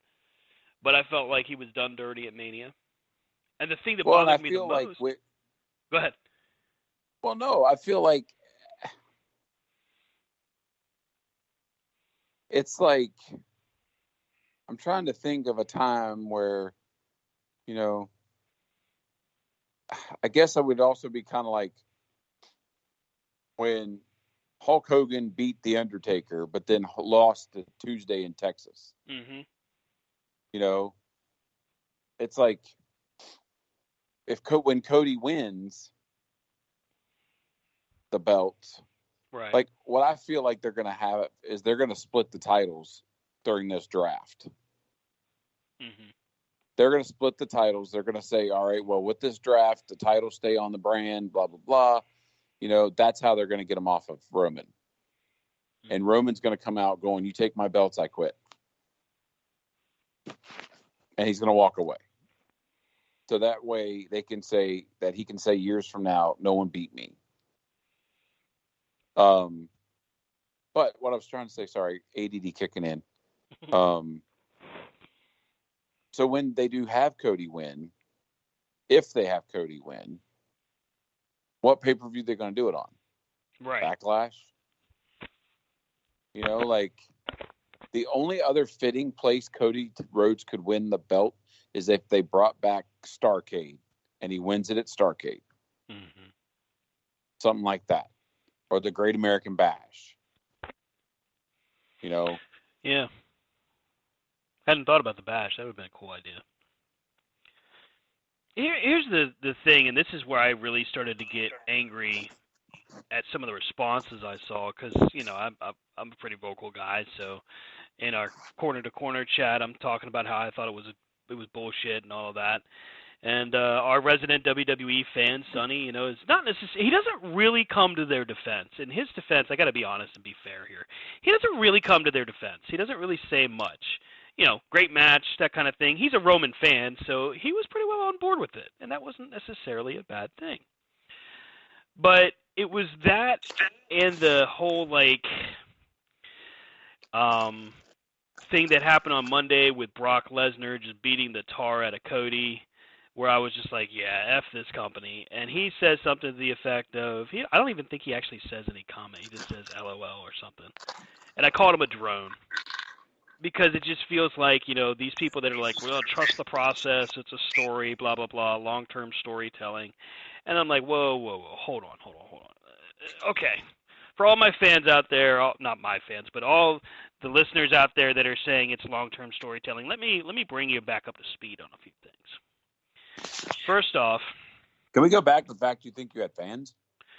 But I felt like he was done dirty at Mania. And the thing that bothered me the most... Go ahead. Well, no, I feel like it's like I'm trying to think of a time where, I guess I would also be kind of like when Hulk Hogan beat The Undertaker, but then lost to Tuesday in Texas. Mm-hmm. It's like when Cody wins the belts, right? Like what I feel like they're going to have is they're going to split the titles during this draft. Mm-hmm. They're going to split the titles. They're going to say, all right, well, with this draft, the titles stay on the brand, blah, blah, blah. That's how they're going to get them off of Roman. Mm-hmm. And Roman's going to come out going, you take my belts, I quit. And he's going to walk away. So that way they can say that he can say years from now, no one beat me. But what I was trying to say, sorry, ADD kicking in. So when they do have Cody win, if they have Cody win, what pay-per-view they're going to do it on? Right. Backlash? The only other fitting place Cody Rhodes could win the belt is if they brought back Starrcade and he wins it at Starrcade. Mm-hmm. Something like that. Or the Great American Bash. Yeah. Hadn't thought about the Bash. That would have been a cool idea. Here's the thing, and this is where I really started to get angry at some of the responses I saw, because I'm a pretty vocal guy. So in our corner to corner chat, I'm talking about how I thought it was bullshit and all of that. And our resident WWE fan, Sonny, is not necessarily, he doesn't really come to their defense. In his defense, I got to be honest and be fair here. He doesn't really come to their defense. He doesn't really say much. Great match, that kind of thing. He's a Roman fan, so he was pretty well on board with it, and that wasn't necessarily a bad thing. But it was that and the whole thing that happened on Monday with Brock Lesnar just beating the tar out of Cody, where I was just like, yeah, F this company. And he says something to the effect of, I don't even think he actually says any comment. He just says LOL or something. And I called him a drone. Because it just feels like, these people that are like, well, trust the process, it's a story, blah, blah, blah, long-term storytelling. And I'm like, whoa, hold on. Okay. For all my fans out there, not my fans, but all the listeners out there that are saying it's long-term storytelling, let me bring you back up to speed on a few things. First off... Can we go back to the fact you think you had fans?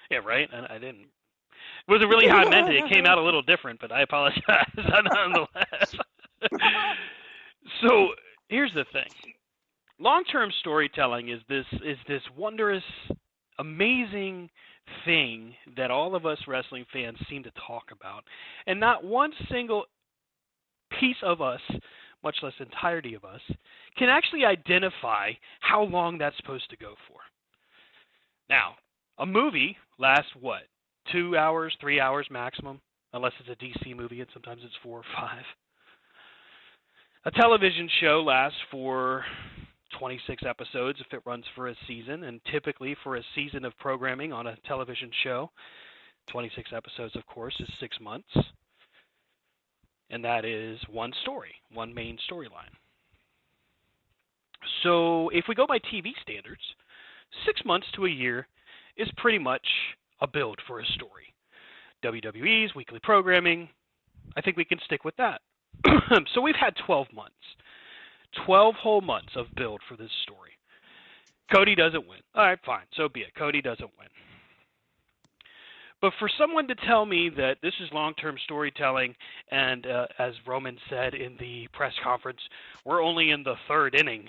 Yeah, right? I didn't. It wasn't really how I meant it. It came out a little different, but I apologize nonetheless. So here's the thing: long-term storytelling is this wondrous, amazing thing that all of us wrestling fans seem to talk about, and not one single piece of us, much less entirety of us, can actually identify how long that's supposed to go for. Now, a movie lasts what? 2 hours, 3 hours maximum, unless it's a DC movie, and sometimes it's 4 or 5. A television show lasts for 26 episodes if it runs for a season, and typically for a season of programming on a television show, 26 episodes, of course, is 6 months, and that is one story, one main storyline. So if we go by TV standards, 6 months to a year is pretty much a build for a story. WWE's weekly programming, I think we can stick with that. So we've had 12 months. 12 whole months of build for this story. Cody doesn't win. All right, fine. So be it. Cody doesn't win. But for someone to tell me that this is long-term storytelling, and as Roman said in the press conference, we're only in the third inning.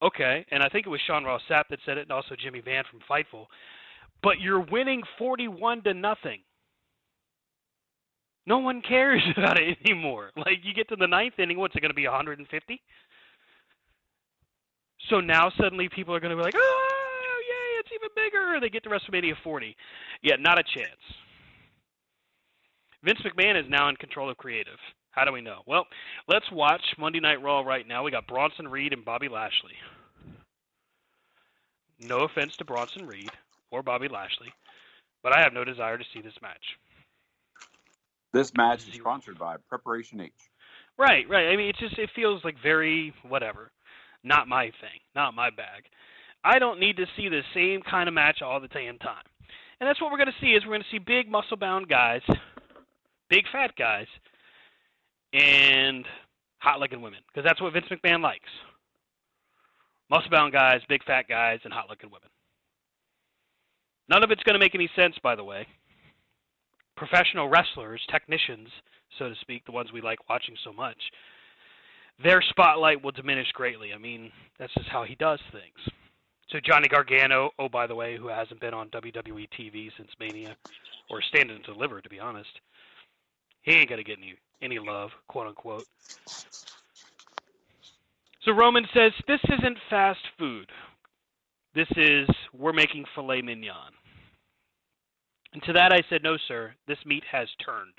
Okay, and I think it was Sean Ross Sapp that said it, and also Jimmy Van from Fightful. But you're winning 41-0. No one cares about it anymore. Like, you get to the ninth inning, what's it going to be, 150? So now suddenly people are going to be like, oh, yay, it's even bigger. They get to WrestleMania 40. Yeah, not a chance. Vince McMahon is now in control of creative. How do we know? Well, let's watch Monday Night Raw right now. We got Bronson Reed and Bobby Lashley. No offense to Bronson Reed or Bobby Lashley, but I have no desire to see this match. This match is sponsored by Preparation H. Right. I mean, it feels like very whatever. Not my thing. Not my bag. I don't need to see the same kind of match all the damn time. And that's what we're going to see is we're going to see big muscle-bound guys, big fat guys, and hot-looking women. Because that's what Vince McMahon likes. Muscle-bound guys, big fat guys, and hot-looking women. None of it's going to make any sense, by the way. Professional wrestlers, technicians, so to speak, the ones we like watching so much, their spotlight will diminish greatly. I mean, that's just how he does things. So Johnny Gargano, oh, by the way, who hasn't been on WWE TV since Mania, or Stand and Deliver, to be honest, he ain't going to get any love, quote-unquote. So Roman says, this isn't fast food. This is, we're making filet mignon. And to that I said, no, sir, this meat has turned.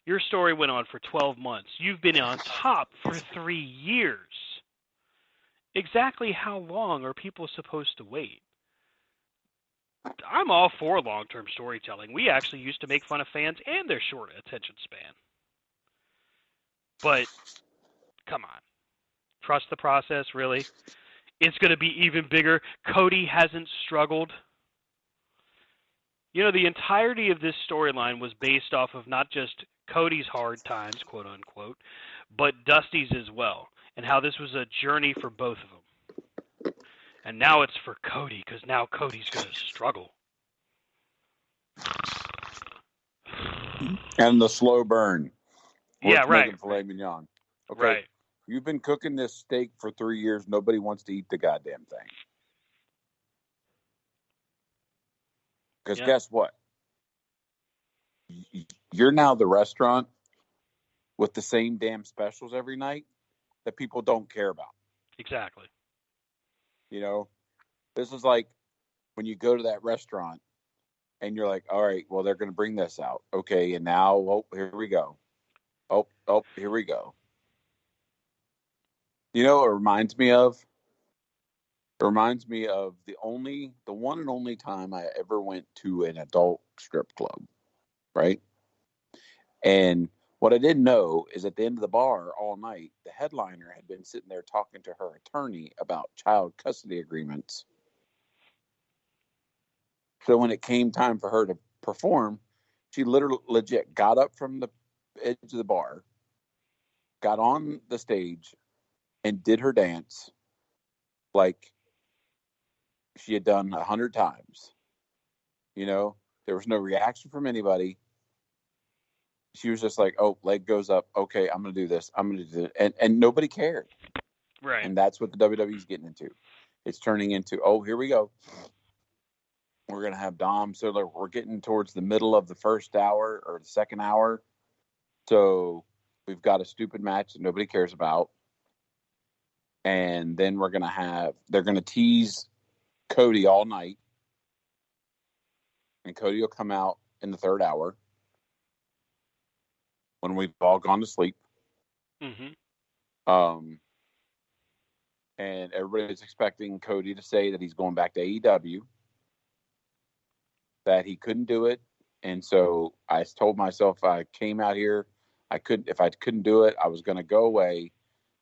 Your story went on for 12 months. You've been on top for 3 years. Exactly how long are people supposed to wait? I'm all for long-term storytelling. We actually used to make fun of fans and their short attention span. But, come on. Trust the process, really? It's going to be even bigger. Cody hasn't struggled. You know, the entirety of this storyline was based off of not just Cody's hard times, quote unquote, but Dusty's as well, and how this was a journey for both of them. And now it's for Cody, because now Cody's going to struggle. And the slow burn. Yeah, right. Filet mignon. Okay. Right. You've been cooking this steak for 3 years. Nobody wants to eat the goddamn thing. Because guess what? You're now the restaurant with the same damn specials every night that people don't care about. Exactly. You know, this is like when you go to that restaurant and you're like, all right, well, they're going to bring this out. Okay, and now, oh, here we go. Oh, here we go. You know what it reminds me of? It reminds me of the one and only time I ever went to an adult strip club, right? And what I didn't know is at the end of the bar all night, the headliner had been sitting there talking to her attorney about child custody agreements. So when it came time for her to perform, she literally legit got up from the edge of the bar, got on the stage, and did her dance like she had done 100 times. You know, there was no reaction from anybody. She was just like, oh, leg goes up. Okay, I'm going to do this. I'm going to do it. And nobody cared. Right. And that's what the WWE is getting into. It's turning into, oh, here we go. We're going to have Dom. So we're getting towards the middle of the first hour or the second hour. So we've got a stupid match that nobody cares about. And then they're going to tease Cody all night. And Cody will come out in the third hour when we've all gone to sleep. Mm-hmm. And everybody's expecting Cody to say that he's going back to AEW, that he couldn't do it. And so I told myself I came out here, if I couldn't do it, I was going to go away.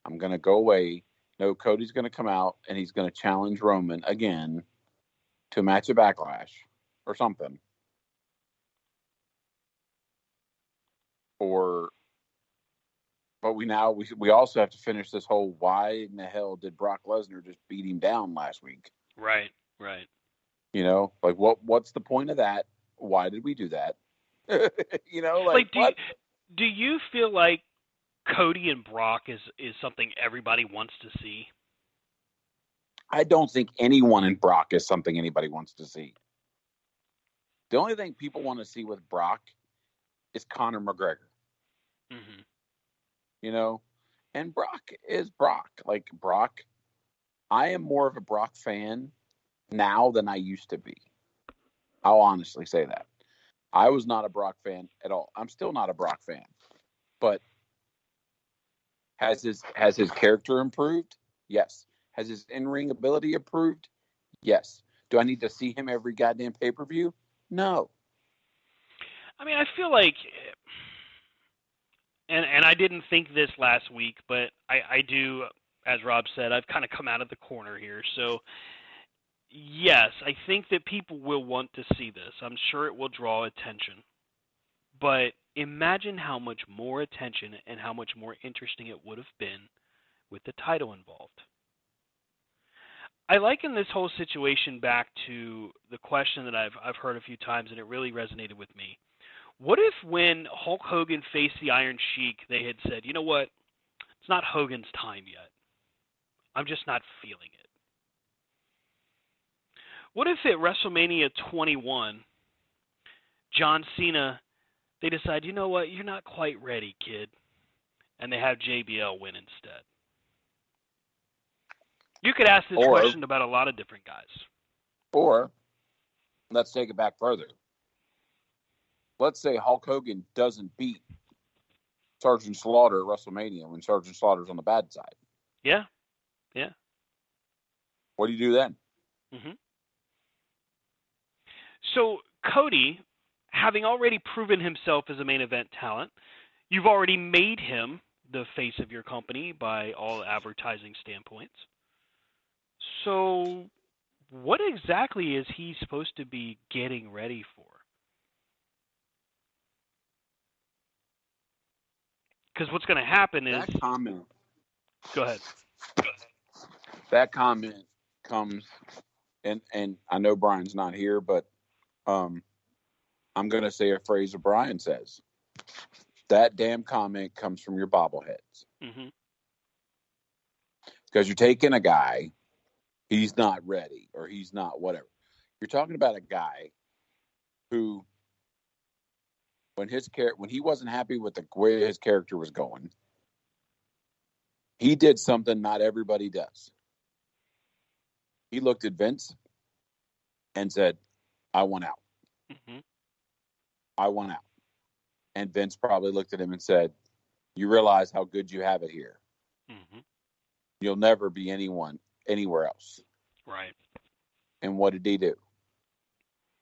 I'm going to go away. No, Cody's going to come out and he's going to challenge Roman again to a match of Backlash or something. But we also have to finish this whole why in the hell did Brock Lesnar just beat him down last week? Right. You know, like what's the point of that? Why did we do that? You know, like what? Do you feel like Cody and Brock is something everybody wants to see? I don't think anyone in Brock is something anybody wants to see. The only thing people want to see with Brock is Conor McGregor. Mm-hmm. You know? And Brock is Brock. Like, Brock, I am more of a Brock fan now than I used to be. I'll honestly say that. I was not a Brock fan at all. I'm still not a Brock fan. But has his character improved? Yes. Has his in-ring ability improved? Yes. Do I need to see him every goddamn pay-per-view? No. I mean, I feel like, and I didn't think this last week, but I do, as Rob said, I've kind of come out of the corner here. So, yes, I think that people will want to see this. I'm sure it will draw attention. But imagine how much more attention and how much more interesting it would have been with the title involved. I liken this whole situation back to the question that I've heard a few times, and it really resonated with me. What if when Hulk Hogan faced the Iron Sheik, they had said, you know what, it's not Hogan's time yet. I'm just not feeling it. What if at WrestleMania 21, John Cena, they decide, you know what, you're not quite ready, kid, and they have JBL win instead? You could ask this question about a lot of different guys. Or, let's take it back further. Let's say Hulk Hogan doesn't beat Sergeant Slaughter at WrestleMania when Sergeant Slaughter's on the bad side. Yeah. What do you do then? Mm-hmm. So, Cody, having already proven himself as a main event talent, you've already made him the face of your company by all advertising standpoints. So, what exactly is he supposed to be getting ready for? Because what's going to happen is... That comment... Go ahead. That comment comes... And I know Brian's not here, but I'm going to say a phrase that Brian says. That damn comment comes from your bobbleheads. Mm-hmm. Because you're taking a guy, he's not ready, or he's not whatever. You're talking about a guy who, when he wasn't happy with the way his character was going, he did something not everybody does. He looked at Vince and said, I want out. Mm-hmm. I want out. And Vince probably looked at him and said, you realize how good you have it here. Mm-hmm. You'll never be anyone anywhere else. Right. And what did he do?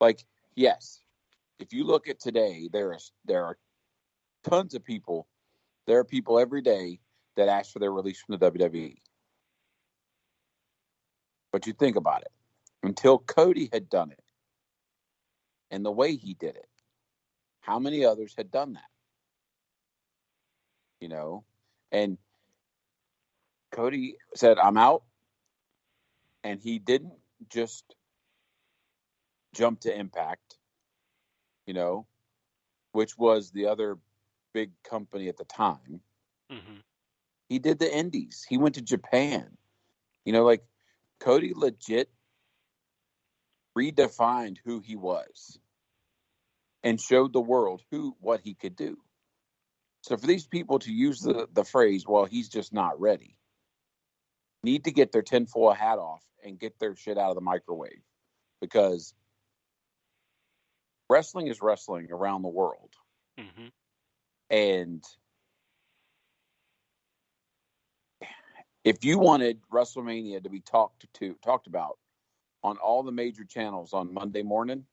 Like, yes, if you look at today, there are tons of people. There are people every day that ask for their release from the WWE. But you think about it. Until Cody had done it, and the way he did it, how many others had done that? You know? And Cody said, I'm out. And he didn't just jump to Impact, you know, which was the other big company at the time. Mm-hmm. He did the Indies. He went to Japan. You know, like, Cody legit redefined who he was and showed the world what he could do. So for these people to use the phrase, well, he's just not ready, need to get their tinfoil hat off and get their shit out of the microwave, because wrestling is wrestling around the world. Mm-hmm. And if you wanted WrestleMania to be talked about on all the major channels on Monday morning,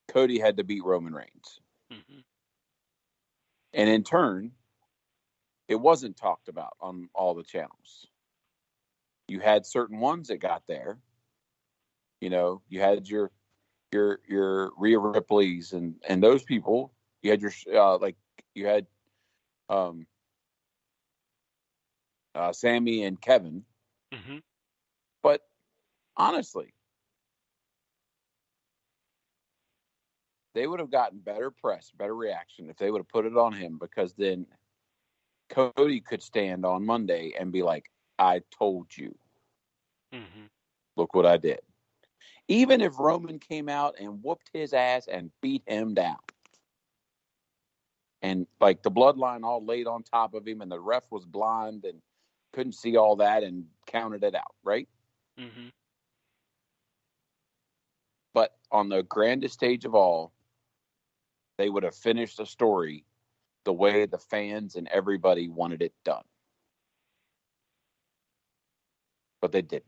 Cody had to beat Roman Reigns. Mm-hmm. And in turn, it wasn't talked about on all the channels. You had certain ones that got there. You know, you had your Rhea Ripley's and those people. You had your Sammy and Kevin. Mm-hmm. But honestly, they would have gotten better press, better reaction if they would have put it on him, because then Cody could stand on Monday and be like, I told you. Mm-hmm. Look what I did. Even if Roman came out and whooped his ass and beat him down, and like the bloodline all laid on top of him, and the ref was blind and couldn't see all that and counted it out, right? Mm-hmm. But on the grandest stage of all, they would have finished the story the way the fans and everybody wanted it done. But they didn't.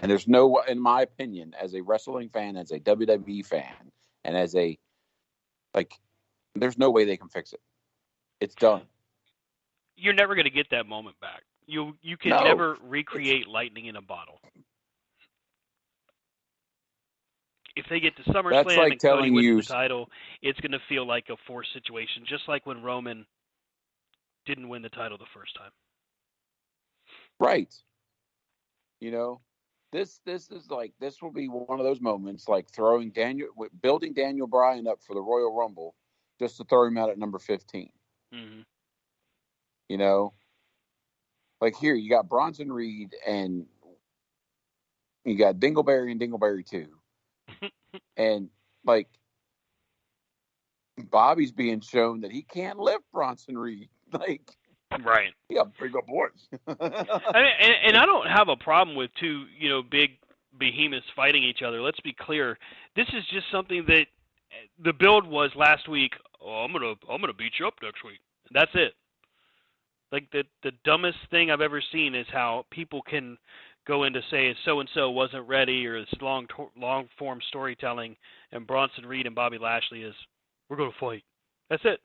And there's no, in my opinion, as a wrestling fan, as a WWE fan, and as a, like, there's no way they can fix it. It's done. You're never going to get that moment back. You can No, never recreate lightning in a bottle. If they get to SummerSlam like and Cody telling wins you, the title, it's going to feel like a forced situation, just like when Roman didn't win the title the first time. right. You know, this is like, this will be one of those moments like building Daniel Bryan up for the Royal Rumble just to throw him out at number 15. Mm-hmm. You know, like here you got Bronson Reed and you got Dingleberry and Dingleberry 2. And like Bobby's being shown that he can't lift Bronson Reed. Like, right. He got big up boys. and I don't have a problem with two, big behemoths fighting each other. Let's be clear. This is just something that the build was last week. Oh, I'm gonna beat you up next week. That's it. Like the dumbest thing I've ever seen is how people can go in to say so and so wasn't ready, or this long form storytelling, and Bronson Reed and Bobby Lashley is, we're gonna fight. That's it.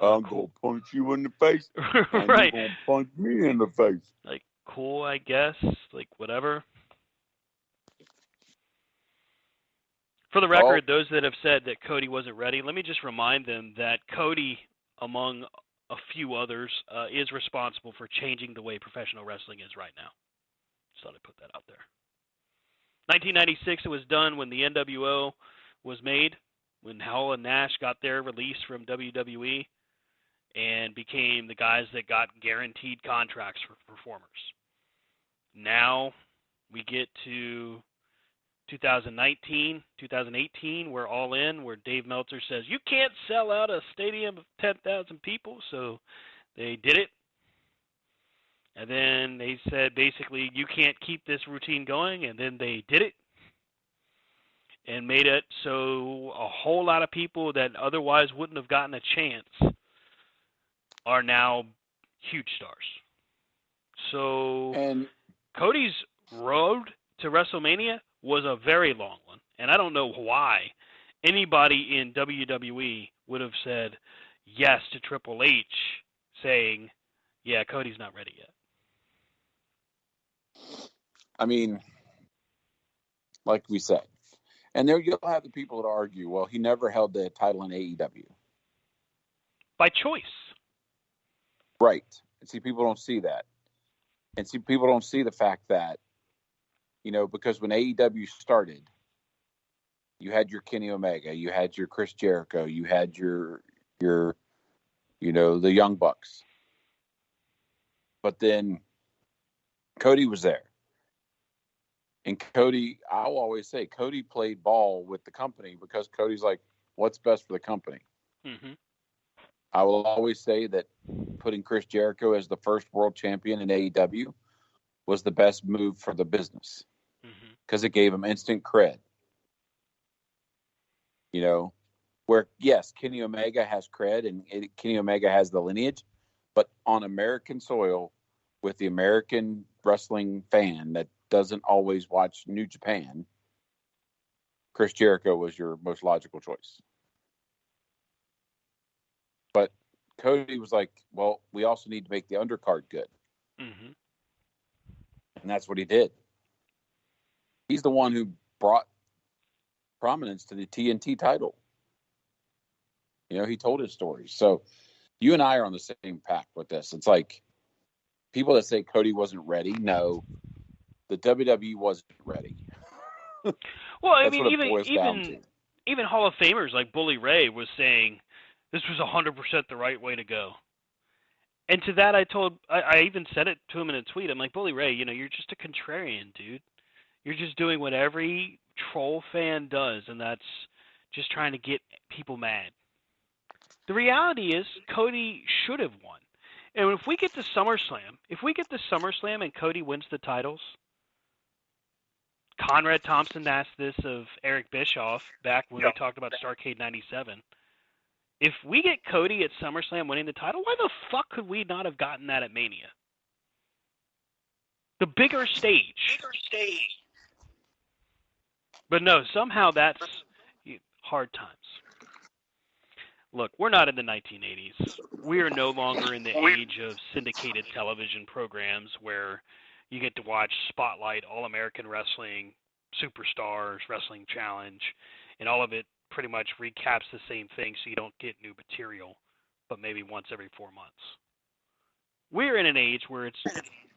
I'm gonna punch you in the face, and right. you're gonna punch me in the face. Like, cool, I guess. Like, whatever. For the record, those that have said that Cody wasn't ready, let me just remind them that Cody, among a few others, is responsible for changing the way professional wrestling is right now. Just thought I'd put that out there. 1996, it was done when the NWO was made, when Hall and Nash got their release from WWE and became the guys that got guaranteed contracts for performers. Now we get to 2019, 2018, we're all in, where Dave Meltzer says, you can't sell out a stadium of 10,000 people, so they did it. And then they said, basically, you can't keep this routine going, and then they did it and made it so a whole lot of people that otherwise wouldn't have gotten a chance are now huge stars. So Cody's road to WrestleMania was a very long one, and I don't know why anybody in WWE would have said yes to Triple H saying, yeah, Cody's not ready yet. I mean, like we said, and there you'll have the people that argue, well, he never held the title in AEW. By choice. Right. And see, people don't see that. And see, people don't see the fact that, because when AEW started, you had your Kenny Omega, you had your Chris Jericho, you had your the Young Bucks. But then Cody was there. And Cody, I'll always say, Cody played ball with the company because Cody's like, what's best for the company? Mm-hmm. I will always say that putting Chris Jericho as the first world champion in AEW was the best move for the business because it gave him instant cred. Where, yes, Kenny Omega has cred and Kenny Omega has the lineage, but on American soil with the American wrestling fan that doesn't always watch New Japan, Chris Jericho was your most logical choice. But Cody was like, well, we also need to make the undercard good. Mm-hmm. And that's what he did. He's the one who brought prominence to the TNT title. He told his story. So you and I are on the same pack with this. It's like people that say Cody wasn't ready. No, the WWE wasn't ready. Well, I mean, even Hall of Famers like Bully Ray was saying this was 100% the right way to go. And to that, I even said it to him in a tweet. I'm like, Bully Ray, you're just a contrarian, dude. You're just doing what every troll fan does, and that's just trying to get people mad. The reality is, Cody should have won. And if we get to SummerSlam and Cody wins the titles, Conrad Thompson asked this of Eric Bischoff back when we talked about Starrcade 97. If we get Cody at SummerSlam winning the title, why the fuck could we not have gotten that at Mania? The bigger stage. But no, somehow that's hard times. Look, we're not in the 1980s. We are no longer in the age of syndicated television programs where you get to watch Spotlight, All-American Wrestling, Superstars, Wrestling Challenge, and all of it pretty much recaps the same thing so you don't get new material, but maybe once every 4 months. We're in an age where it's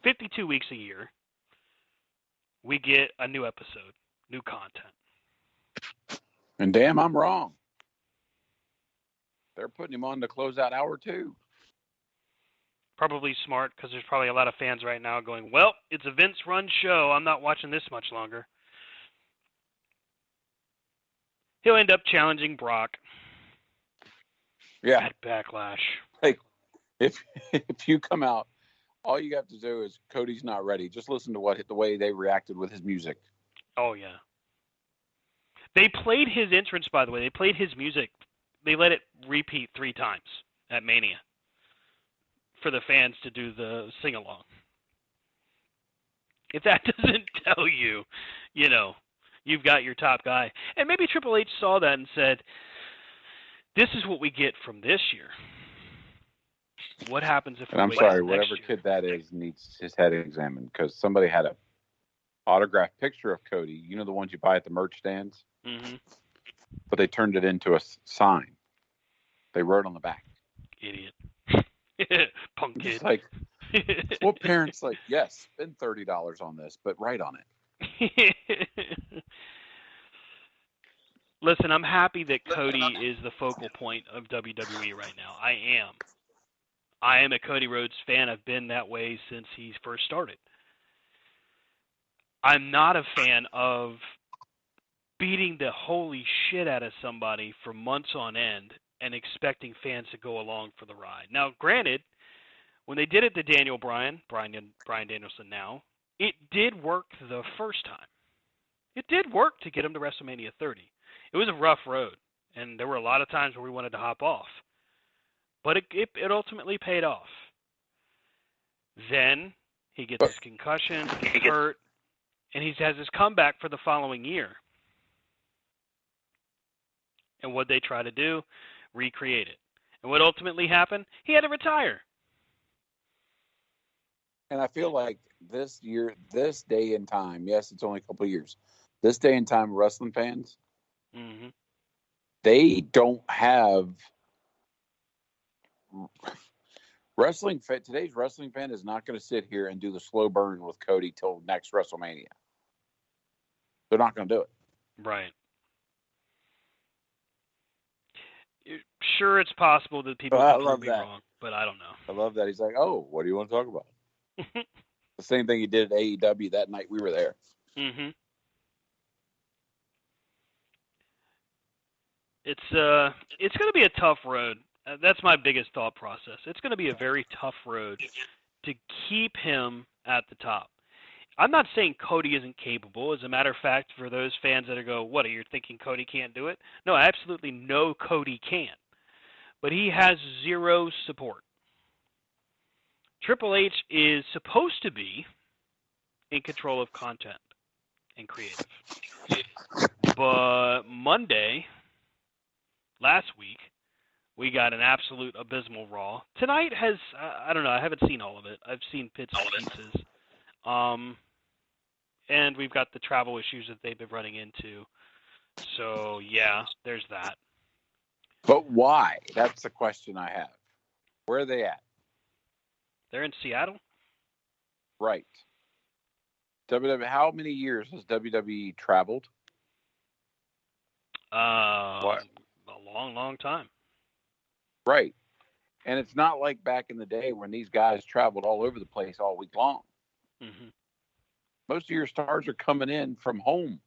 52 weeks a year. We get a new episode, new content. And damn, I'm wrong. They're putting him on to close out hour 2. Probably smart, because there's probably a lot of fans right now going, well, it's a Vince-run show. I'm not watching this much longer. He'll end up challenging Brock. Yeah. At Backlash. Hey, if you come out, all you have to do is Cody's not ready. Just listen to the way they reacted with his music. Oh, yeah. They played his entrance, by the way. They played his music. They let it repeat 3 times at Mania for the fans to do the sing-along. If that doesn't tell you, you've got your top guy. And maybe Triple H saw that and said, this is what we get from this year. What happens if we I'm wait sorry, till whatever next year? kid that is needs his head examined, because somebody had a autographed picture of Cody. You know the ones you buy at the merch stands? Mm-hmm. But they turned it into a sign. They wrote on the back. Idiot. Punk kid. It's like, well, parents like, yes, spend $30 on this, but write on it. Listen, I'm happy that Cody is the focal point of WWE right now. I am a Cody Rhodes fan. I've been that way since he first started. I'm not a fan of beating the holy shit out of somebody for months on end and expecting fans to go along for the ride. Now, granted, when they did it to Daniel Bryan Danielson now, it did work the first time. It did work to get him to WrestleMania 30. It was a rough road, and there were a lot of times where we wanted to hop off. But it ultimately paid off. Then he gets his concussion, gets hurt, and he has his comeback for the following year. And what they try to do, recreate it. And what ultimately happened, he had to retire. And I feel like this year, this day and time, yes, it's only a couple of years, this day and time, wrestling fans, mm-hmm. they don't have today's wrestling fan is not going to sit here and do the slow burn with Cody till next WrestleMania. They're not going to do it. Right. Sure, it's possible that people can prove me wrong, but I don't know. I love that. He's like, oh, what do you want to talk about? The same thing he did at AEW that night we were there. Mm-hmm. It's going to be a tough road. That's my biggest thought process. It's going to be a very tough road to keep him at the top. I'm not saying Cody isn't capable. As a matter of fact, for those fans that go, what, are you thinking Cody can't do it? No, I absolutely know Cody can. But he has zero support. Triple H is supposed to be in control of content and creative. But Monday, last week, we got an absolute abysmal Raw. Tonight has, I don't know, I haven't seen all of it. I've seen bits and pieces. And we've got the travel issues that they've been running into. So, yeah, there's that. But why? That's the question I have. Where are they at? They're in Seattle? Right. WWE. How many years has WWE traveled? A long, long time. Right. And it's not like back in the day when these guys traveled all over the place all week long. Mm-hmm. Most of your stars are coming in from home.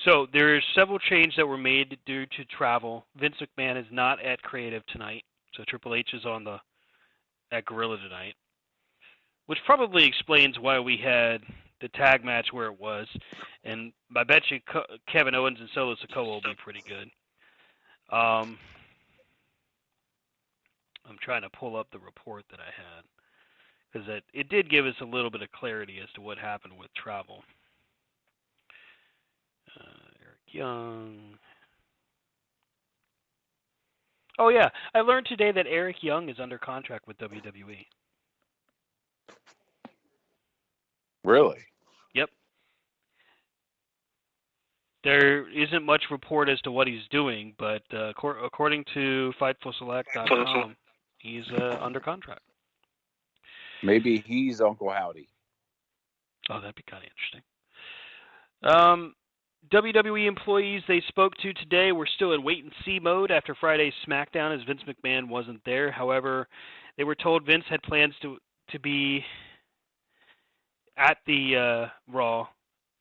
So there's several changes that were made due to travel. Vince McMahon is not at Creative tonight, so Triple H is at Gorilla tonight, which probably explains why we had the tag match where it was. And I bet you Kevin Owens and Solo Sikoa will be pretty good. I'm trying to pull up the report that I had because it did give us a little bit of clarity as to what happened with travel. Eric Young. Oh yeah, I learned today that Eric Young is under contract with WWE. Really? Yep. There isn't much report as to what he's doing, but according to FightfulSelect.com, he's under contract. Maybe he's Uncle Howdy. Oh, that'd be kind of interesting. WWE employees they spoke to today were still in wait-and-see mode after Friday's SmackDown as Vince McMahon wasn't there. However, they were told Vince had plans to be at the Raw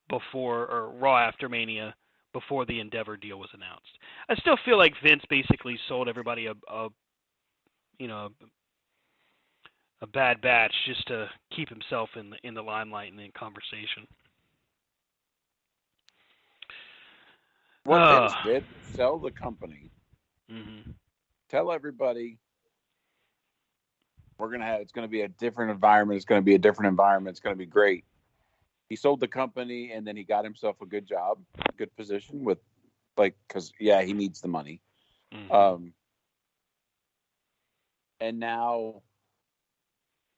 after Mania before the Endeavor deal was announced. I still feel like Vince basically sold everybody a bad batch just to keep himself in the limelight and in conversation. What Vince did, sell the company. Mm-hmm. Tell everybody it's going to be a different environment. It's going to be a different environment. It's going to be great. He sold the company and then he got himself a good job, good position with because he needs the money. Mm-hmm. And now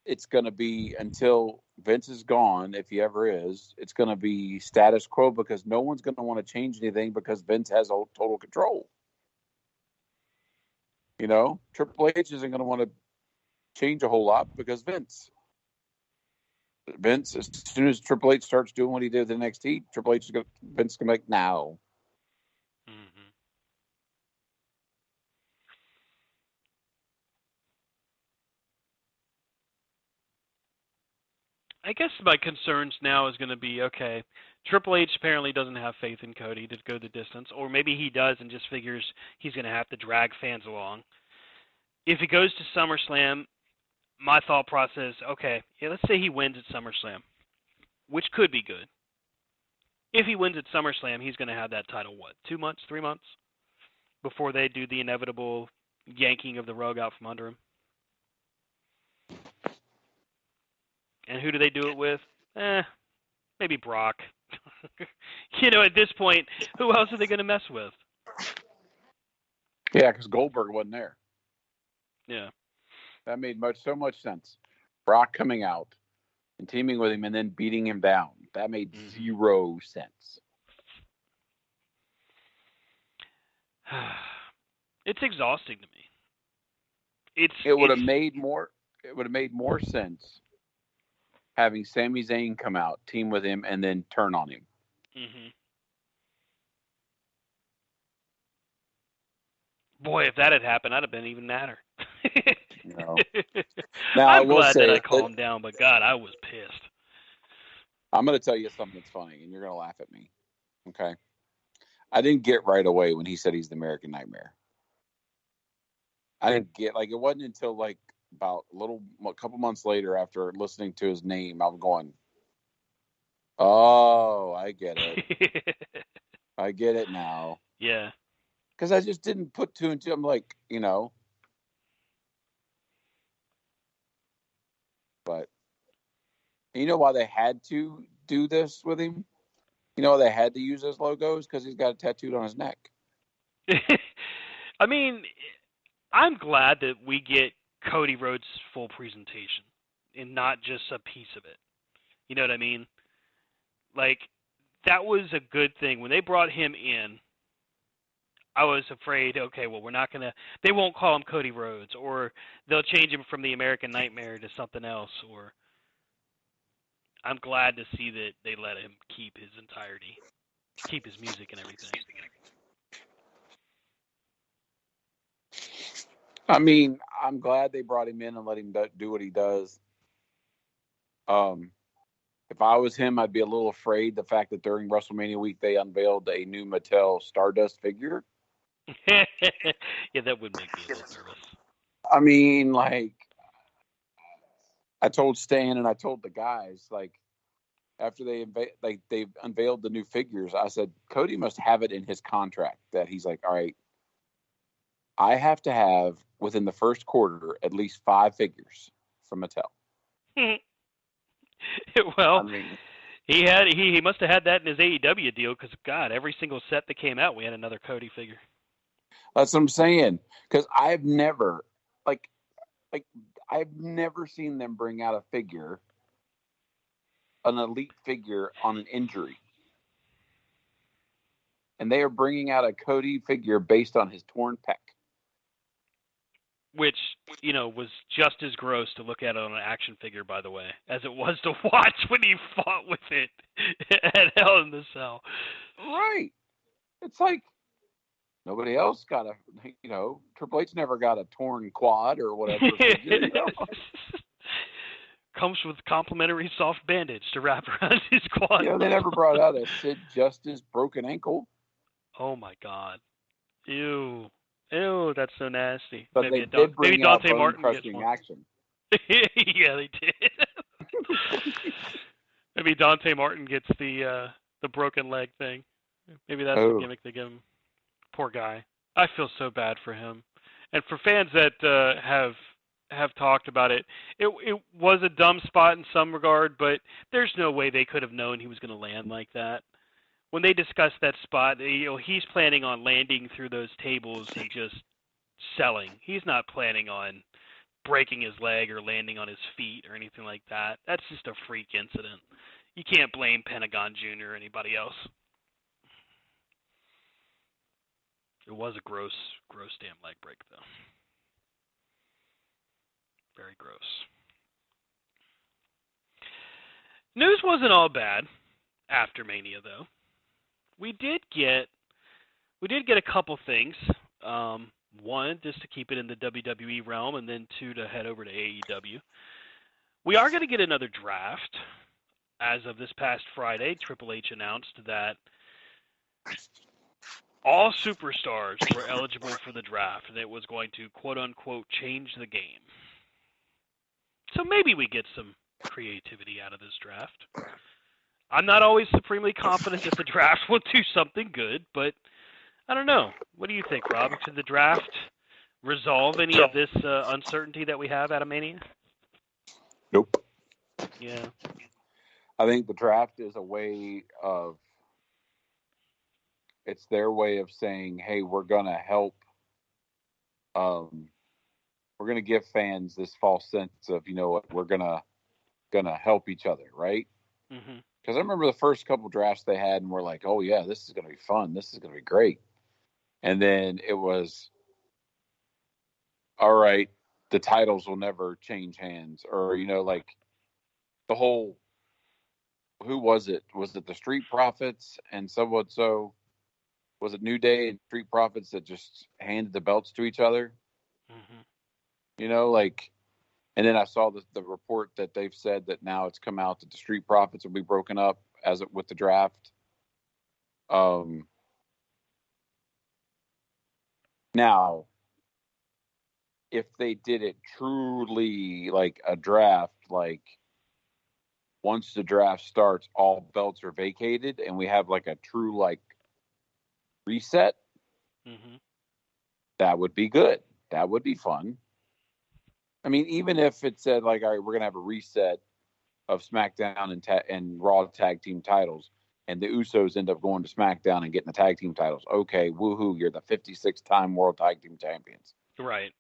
it's going to be until Vince is gone, if he ever is, it's going to be status quo because no one's going to want to change anything because Vince has total control. You know, Triple H isn't going to want to change a whole lot because Vince, as soon as Triple H starts doing what he did with NXT, Vince is going to be like, now. Mm-hmm. I guess my concerns now is going to be, okay, Triple H apparently doesn't have faith in Cody to go the distance, or maybe he does and just figures he's going to have to drag fans along. If he goes to SummerSlam, my thought process, okay, let's say he wins at SummerSlam, which could be good. If he wins at SummerSlam, he's going to have that title, 2 months, 3 months, before they do the inevitable yanking of the rug out from under him? And who do they do it with? Maybe Brock. At this point, who else are they going to mess with? Yeah, because Goldberg wasn't there. Yeah. That made so much sense. Brock coming out and teaming with him and then beating him down. That made zero sense. It's exhausting to me. It would have made more sense having Sami Zayn come out, team with him, and then turn on him. Mm-hmm. Boy, if that had happened, I'd have been even madder. No. Now, I'm glad that I calmed down, but God, I was pissed. I'm going to tell you something that's funny, and you're going to laugh at me. Okay? I didn't get right away when he said he's the American Nightmare. I didn't get, it wasn't until, about a couple months later after listening to his name, I'm going, oh, I get it. I get it now. Yeah. Because I just didn't put two and two. I'm like, But you know why they had to do this with him? You know why they had to use those logos? Because he's got it tattooed on his neck. I mean, I'm glad that we get Cody Rhodes' full presentation and not just a piece of it. You know what I mean? That was a good thing. When they brought him in, I was afraid, okay, well, they won't call him Cody Rhodes, or they'll change him from the American Nightmare to something else, or I'm glad to see that they let him keep his entirety, keep his music and everything. I mean, I'm glad they brought him in and let him do what he does. If I was him, I'd be a little afraid the fact that during WrestleMania week they unveiled a new Mattel Stardust figure. Yeah, that would make me a little nervous. I mean, like, I told Stan and I told the guys, like, after they unveiled the new figures, I said Cody must have it in his contract that he's like, all right, I have to have within the first quarter at least 5 figures from Mattel. Well, I mean, he must have had that in his AEW deal because God, every single set that came out, we had another Cody figure. that's what I'm saying. Because I've never like I've never seen them bring out a figure, an elite figure on an injury. And they are bringing out a Cody figure based on his torn pec. Which, was just as gross to look at on an action figure, by the way, as it was to watch when he fought with it at Hell in the Cell. Right. It's like nobody else got Triple H never got a torn quad or whatever figure, Comes with complimentary soft bandage to wrap around his quad. They never brought out a Sid Justice broken ankle. Oh my God. Ew, that's so nasty. But maybe they did bring out Dante Martin gets bone-crushing one. action. Yeah, they did. Maybe Dante Martin gets the broken leg thing. Maybe that's the gimmick they give him. Poor guy. I feel so bad for him, and for fans that have talked about it. It was a dumb spot in some regard, but there's no way they could have known he was going to land like that. When they discussed that spot, he's planning on landing through those tables and just selling. He's not planning on breaking his leg or landing on his feet or anything like that. That's just a freak incident. You can't blame Pentagon Jr. or anybody else. It was a gross damn leg break, though. Very gross. News wasn't all bad after Mania, though. We did get a couple things. One, just to keep it in the WWE realm, and then two, to head over to AEW. We are going to get another draft. As of this past Friday, Triple H announced that all superstars were eligible for the draft, and it was going to, quote-unquote, change the game. So maybe we get some creativity out of this draft. I'm not always supremely confident that the draft will do something good, but I don't know. What do you think, Rob? Should the draft resolve any of this uncertainty that we have out of Mania? Nope. Yeah. I think the draft is a way of, it's their way of saying, hey, we're going to help, we're going to give fans this false sense of, we're going to help each other, right? Mm-hmm. Because I remember the first couple drafts they had, and we're like, oh, yeah, this is going to be fun. This is going to be great. And then it was, all right, the titles will never change hands. Or, like the whole, who was it? Was it the Street Profits and so? Was it New Day and Street Profits that just handed the belts to each other? Mm-hmm. And then I saw the report that they've said that now it's come out that the Street Profits will be broken up with the draft. Now, if they did it truly like a draft, like once the draft starts, all belts are vacated and we have like a true like reset, that would be good. That would be fun. I mean, even if it said like, all right, we're going to have a reset of SmackDown and Raw tag team titles, and the Usos end up going to SmackDown and getting the tag team titles. Okay, woohoo, you're the 56-time World Tag Team Champions. Right.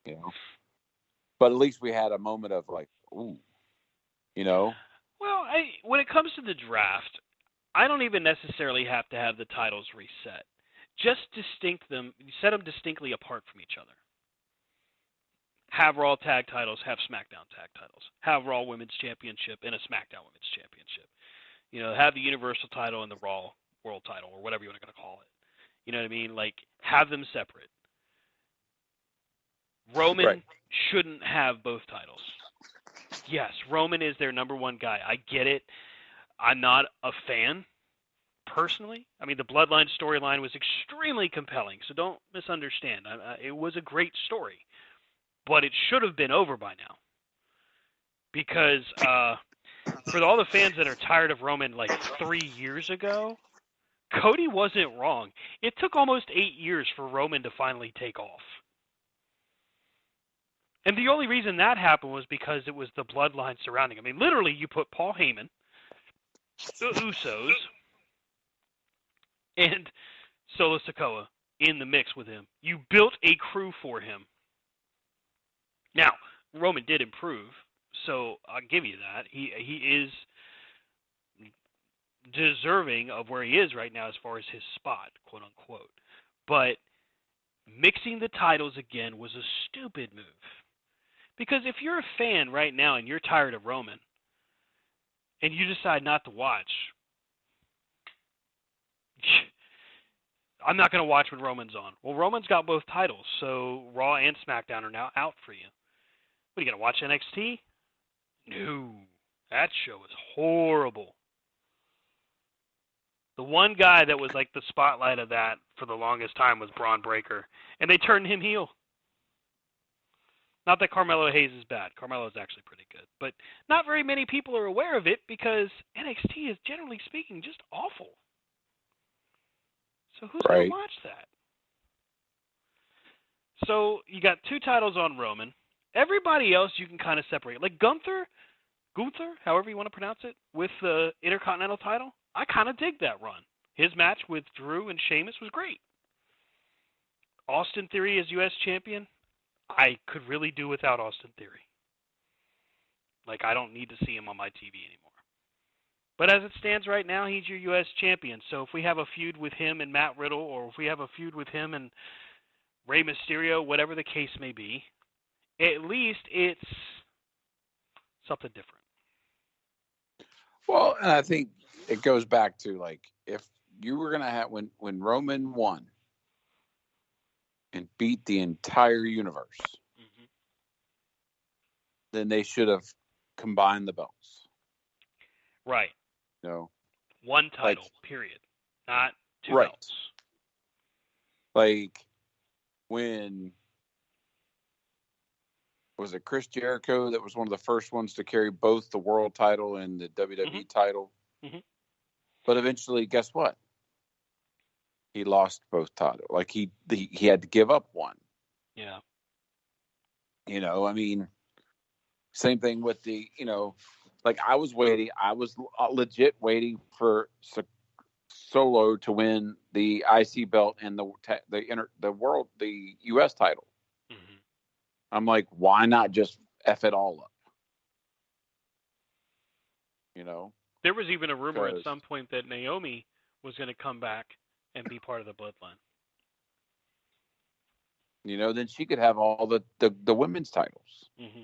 But at least we had a moment of like, ooh, Well, when it comes to the draft, I don't even necessarily have to have the titles reset. Just set them distinctly apart from each other. Have Raw tag titles, have SmackDown tag titles. Have Raw Women's Championship and a SmackDown Women's Championship. Have the Universal title and the Raw World title, or whatever you want to call it. You know what I mean? Like, have them separate. Roman shouldn't have both titles. Yes, Roman is their number one guy. I get it. I'm not a fan, personally. I mean, the Bloodline storyline was extremely compelling, so don't misunderstand. It was a great story, but it should have been over by now. Because for all the fans that are tired of Roman like 3 years ago, Cody wasn't wrong. It took almost 8 years for Roman to finally take off. And the only reason that happened was because it was the bloodline surrounding him. I mean, literally, you put Paul Heyman, the Usos, and Solo Sikoa in the mix with him. You built a crew for him. Now, Roman did improve, so I'll give you that. He is deserving of where he is right now as far as his spot, quote unquote. But mixing the titles again was a stupid move. Because if you're a fan right now and you're tired of Roman, and you decide not to watch, I'm not going to watch when Roman's on. Well, Roman's got both titles, so Raw and SmackDown are now out for you. What, are you going to watch NXT? No. That show is horrible. The one guy that was like the spotlight of that for the longest time was Braun Breaker, and they turned him heel. Not that Carmelo Hayes is bad. Carmelo is actually pretty good. But not very many people are aware of it because NXT is, generally speaking, just awful. So who's going to watch that? So you got 2 titles on Roman. Everybody else you can kind of separate. Like Gunther, however you want to pronounce it, with the Intercontinental title, I kind of dig that run. His match with Drew and Sheamus was great. Austin Theory as U.S. champion, I could really do without Austin Theory. Like, I don't need to see him on my TV anymore. But as it stands right now, he's your U.S. champion. So if we have a feud with him and Matt Riddle, or if we have a feud with him and Rey Mysterio, whatever the case may be, at least it's something different. Well, and I think it goes back to, like, if you were going to have, when Roman won and beat the entire universe, then they should have combined the belts. Right. No. One title, period. Not 2 belts. Like, when was it Chris Jericho that was one of the first ones to carry both the world title and the WWE title? Mm-hmm. But eventually, guess what? He lost both titles. Like, he had to give up one. Yeah. You know, I mean, same thing with the, you know, like I was legit waiting for Solo to win the IC belt and the US title. Mm-hmm. I'm like, why not just F it all up? You know? There was even a rumor at some point that Naomi was going to come back and be part of the bloodline. You know, then she could have all the women's titles. Mm-hmm.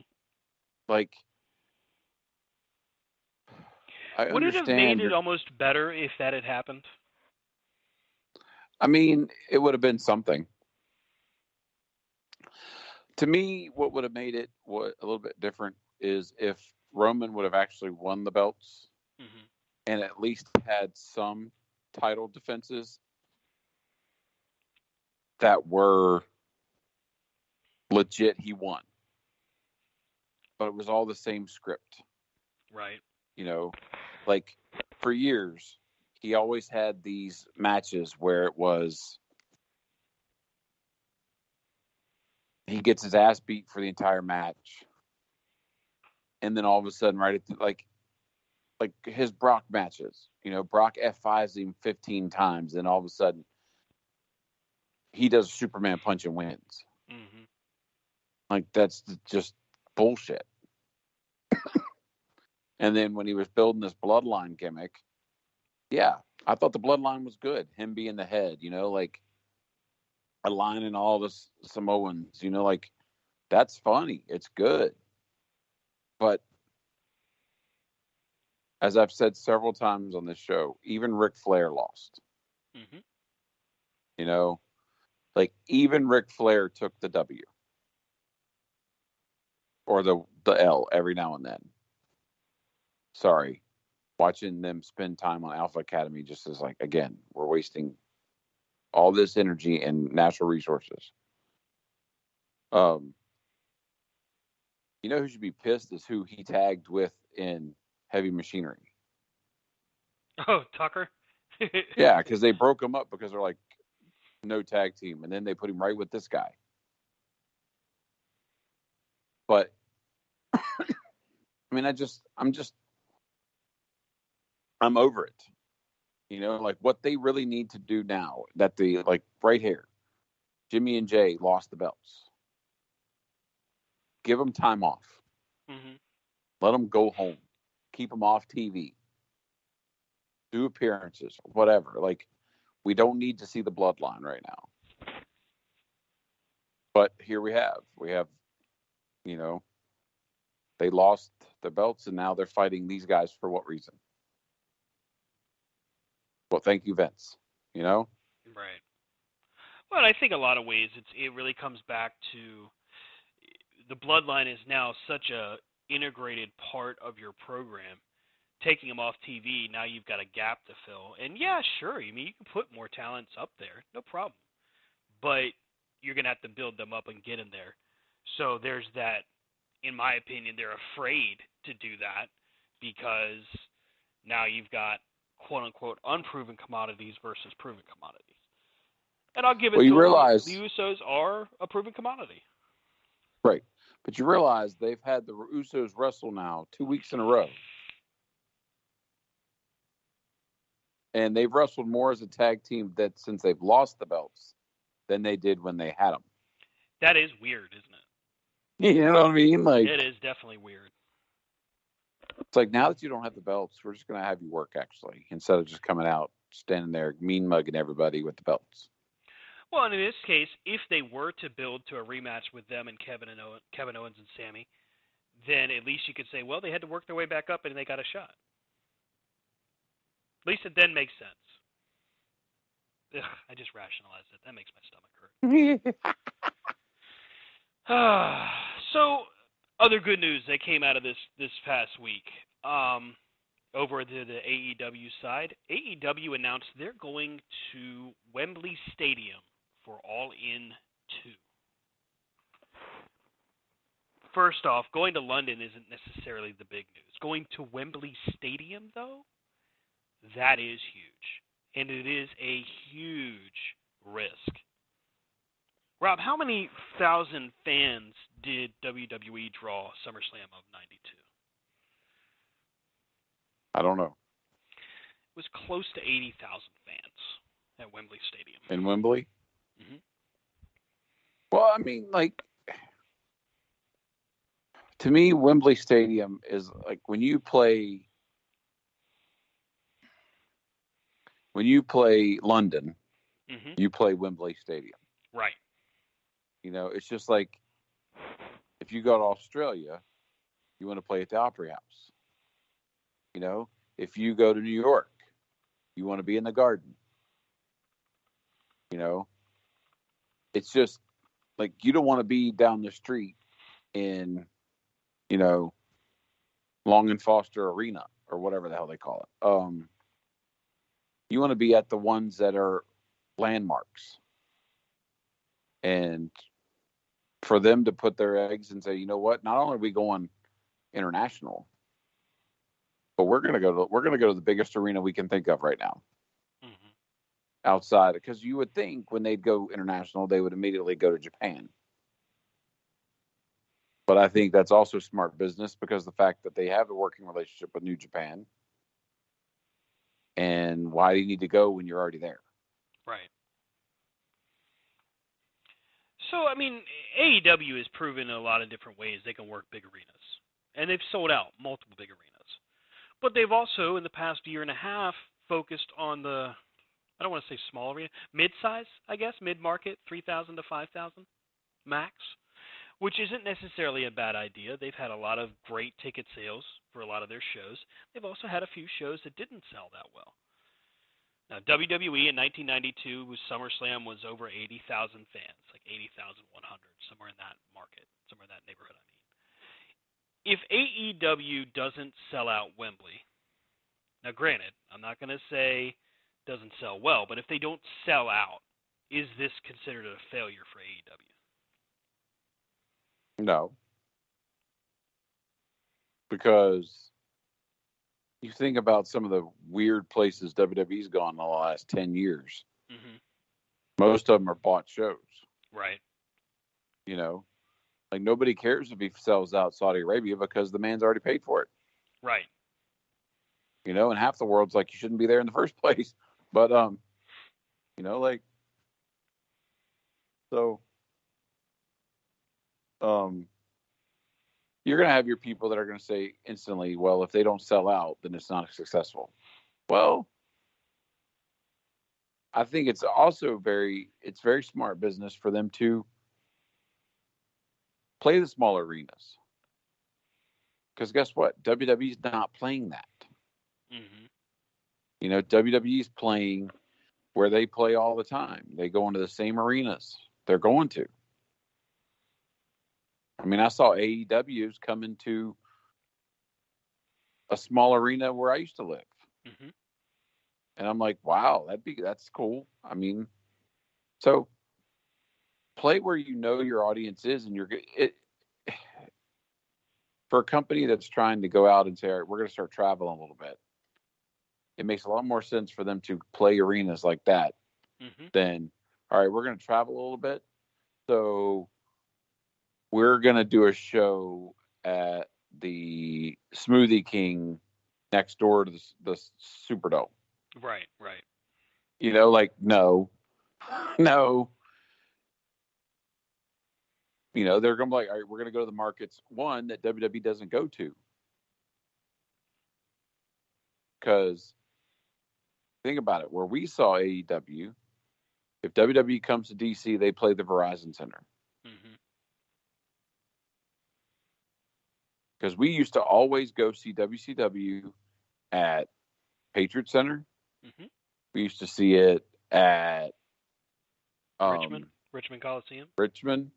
Like, would it have made it almost better if that had happened? I mean, it would have been something. To me, what would have made it a little bit different is if Roman would have actually won the belts and at least had some title defenses that were legit. He won. But it was all the same script. Right. You know, like for years, he always had these matches where it was he gets his ass beat for the entire match. And then all of a sudden, right at like his Brock matches, you know, Brock F5s him 15 times. And all of a sudden, he does a Superman punch and wins. Mm-hmm. Like, that's just bullshit. And then when he was building this bloodline gimmick, yeah, I thought the bloodline was good. Him being the head, you know, like aligning all the Samoans, you know, like that's funny. It's good. But as I've said several times on this show, even Ric Flair lost. Mm-hmm. You know, like even Ric Flair took the W. or the L every now and then. Sorry, watching them spend time on Alpha Academy just is like, again, we're wasting all this energy and natural resources. You know who should be pissed is who he tagged with in Heavy Machinery. Oh, Tucker? Yeah, because they broke him up because they're like, no tag team, and then they put him right with this guy. But I mean, I'm over it. You know, like what they really need to do now that right here, Jimmy and Jay lost the belts. Give them time off. Mm-hmm. Let them go home. Keep them off TV. Do appearances, whatever. Like, we don't need to see the bloodline right now. But here we have, you know, they lost the belts and now they're fighting these guys for what reason? Well, thank you, Vince. You know? Right. Well, I think a lot of ways it really comes back to the bloodline is now such a integrated part of your program. Taking them off TV, now you've got a gap to fill. And yeah, sure, I mean, you can put more talents up there, no problem. But you're going to have to build them up and get them there. So there's that, in my opinion, they're afraid to do that because now you've got quote-unquote unproven commodities versus proven commodities. And I'll give it Well, to you them, realize, the Usos are a proven commodity. right? But you realize they've had the Usos wrestle now 2 weeks in a row. And they've wrestled more as a tag team that since they've lost the belts than they did when they had them. That is weird, isn't it? You know what I mean? Like, it is definitely weird. It's like, now that you don't have the belts, we're just going to have you work, actually, instead of just coming out, standing there, mean mugging everybody with the belts. Well, and in this case, if they were to build to a rematch with them and Kevin Owens and Sammy, then at least you could say, well, they had to work their way back up and they got a shot. At least it then makes sense. Ugh, I just rationalized it. That makes my stomach hurt. So, other good news that came out of this past week. Over to the AEW side, AEW announced they're going to Wembley Stadium for All In 2. First off, going to London isn't necessarily the big news. Going to Wembley Stadium, though, that is huge. And it is a huge risk. Rob, how many thousand fans did WWE draw SummerSlam of 92? I don't know. It was close to 80,000 fans at Wembley Stadium. In Wembley? Mm-hmm. Well, I mean, like, to me, Wembley Stadium is like when you play London, mm-hmm. you play Wembley Stadium. Right. You know, it's just like if you go to Australia, you want to play at the Opry House. You know, if you go to New York, you want to be in the Garden. You know, it's just like you don't want to be down the street in, you know, Long and Foster Arena or whatever the hell they call it. You want to be at the ones that are landmarks. And for them to put their eggs and say, you know what, not only are we going international, but we're going to go to the biggest arena we can think of right now. Mm-hmm. Outside, because you would think when they'd go international, they would immediately go to Japan. But I think that's also smart business because the fact that they have a working relationship with New Japan. And why do you need to go when you're already there? Right. So, I mean, AEW has proven in a lot of different ways they can work big arenas. And they've sold out multiple big arenas. But they've also, in the past year and a half, focused on the, I don't want to say small arena, mid-size, I guess, mid-market, 3,000 to 5,000 max, which isn't necessarily a bad idea. They've had a lot of great ticket sales for a lot of their shows. They've also had a few shows that didn't sell that well. Now, WWE in 1992, SummerSlam was over 80,000 fans, like 80,100, somewhere in that market, somewhere in that neighborhood, I mean. if AEW doesn't sell out Wembley, now granted, I'm not going to say doesn't sell well, but if they don't sell out, is this considered a failure for AEW? No. Because you think about some of the weird places WWE's gone in the last 10 years. Mm-hmm. Most of them are bought shows. Right. You know, like nobody cares if he sells out Saudi Arabia because the man's already paid for it. Right. You know, and half the world's like, you shouldn't be there in the first place. But, you know, like, so, you're going to have your people that are going to say instantly, well, if they don't sell out, then it's not successful. Well, I think it's also very smart business for them to play the small arenas. Because guess what? WWE's not playing that. Mm-hmm. You know, WWE's playing where they play all the time. They go into the same arenas. They're going to. I mean, I saw AEW's come into a small arena where I used to live. Mm-hmm. And I'm like, wow, that's cool. I mean, so play where you know your audience is, and for a company that's trying to go out and say, all right, we're going to start traveling a little bit. It makes a lot more sense for them to play arenas like that Mm-hmm. than, all right, we're going to travel a little bit. So we're going to do a show at the Smoothie King next door to the Superdome. Right. Right. You know, like, no. You know, they're going to be like, all right, we're going to go to the markets, one, that WWE doesn't go to. Because think about it, where we saw AEW, if WWE comes to DC, they play the Verizon Center. Mm-hmm. Because we used to always go see WCW at Patriot Center. Mm-hmm. We used to see it at Richmond Coliseum. Richmond.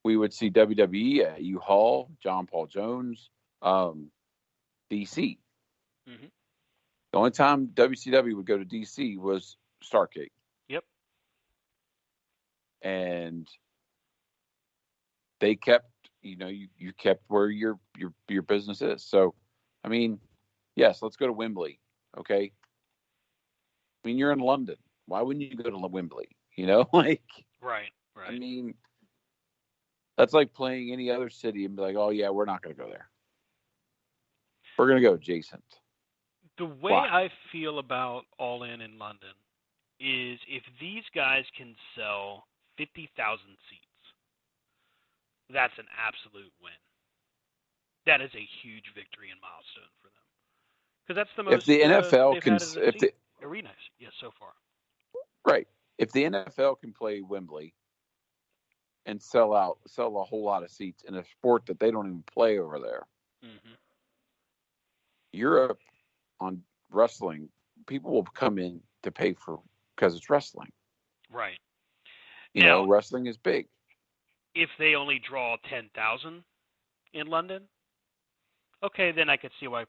We would see WWE at U-Haul, John Paul Jones, DC. Mm-hmm. The only time WCW would go to DC was Starrcade. Yep. And they kept, you know, you kept where your business is. So, I mean, yes, let's go to Wembley. Okay. I mean, you're in London. Why wouldn't you go to Wembley? You know, like, Right. Right. I mean, that's like playing any other city and be like, oh yeah, we're not going to go there. We're going to go adjacent. The way I feel about All In London is if these guys can sell 50,000 seats, that's an absolute win. That is a huge victory and milestone for them. Because that's the most if the NFL can, if the arena, yes, so far. Right. If the NFL can play Wembley and sell a whole lot of seats in a sport that they don't even play over there, mm-hmm. Europe on wrestling, people will come in to pay for because it's wrestling. Right. You know, wrestling is big. If they only draw 10,000 in London, okay, then I could see why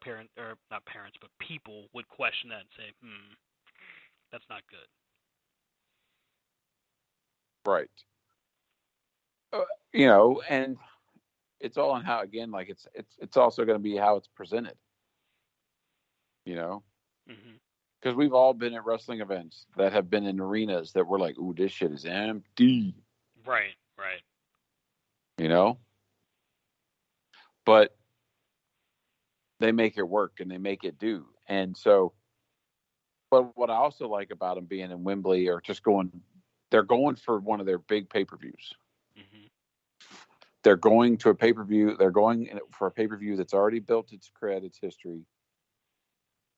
people would question that and say, that's not good. Right. You know, and it's all on how, again, like it's also going to be how it's presented. You know, because we've all been at wrestling events that have been in arenas that we're like, ooh, this shit is empty. Right, right. You know, but they make it work and they make it do. And so, but what I also like about them being in Wembley or just they're going for one of their big pay-per-views. Mm-hmm. They're going to a pay-per-view. They're going for a pay-per-view that's already built its cred, its history.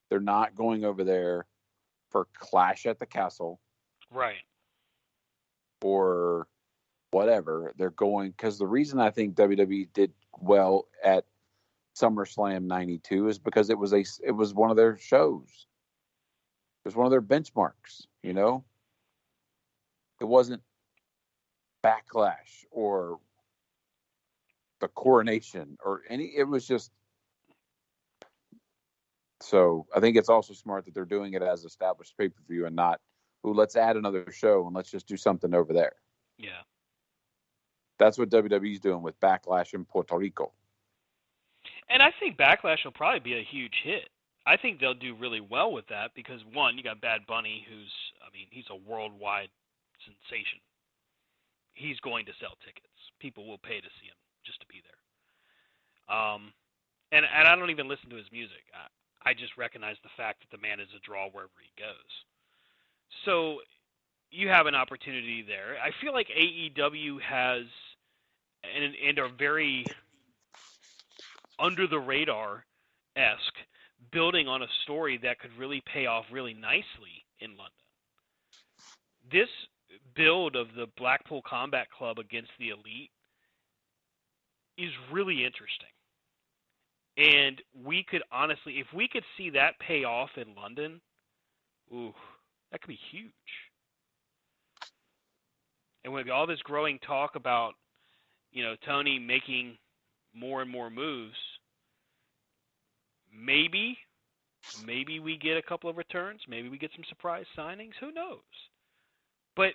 They're not going over there for Clash at the Castle. Right. Or whatever. They're going, because the reason I think WWE did well at SummerSlam 92 is because it was one of their shows. It was one of their benchmarks, you know? It wasn't Backlash or the coronation or any. It was just. So I think it's also smart that they're doing it as established pay-per-view and not, ooh, let's add another show and let's just do something over there. Yeah. That's what WWE's doing with Backlash in Puerto Rico. And I think Backlash will probably be a huge hit. I think they'll do really well with that because, one, you got Bad Bunny, he's a worldwide sensation. He's going to sell tickets. People will pay to see him just to be there. And I don't even listen to his music. I just recognize the fact that the man is a draw wherever he goes. So you have an opportunity there. I feel like AEW has and are very under the radar-esque, building on a story that could really pay off really nicely in London. This build of the Blackpool Combat Club against the Elite is really interesting. And we could honestly, if we could see that pay off in London, ooh, that could be huge. And with all this growing talk about, Tony making more and more moves, maybe we get a couple of returns. Maybe we get some surprise signings. Who knows? But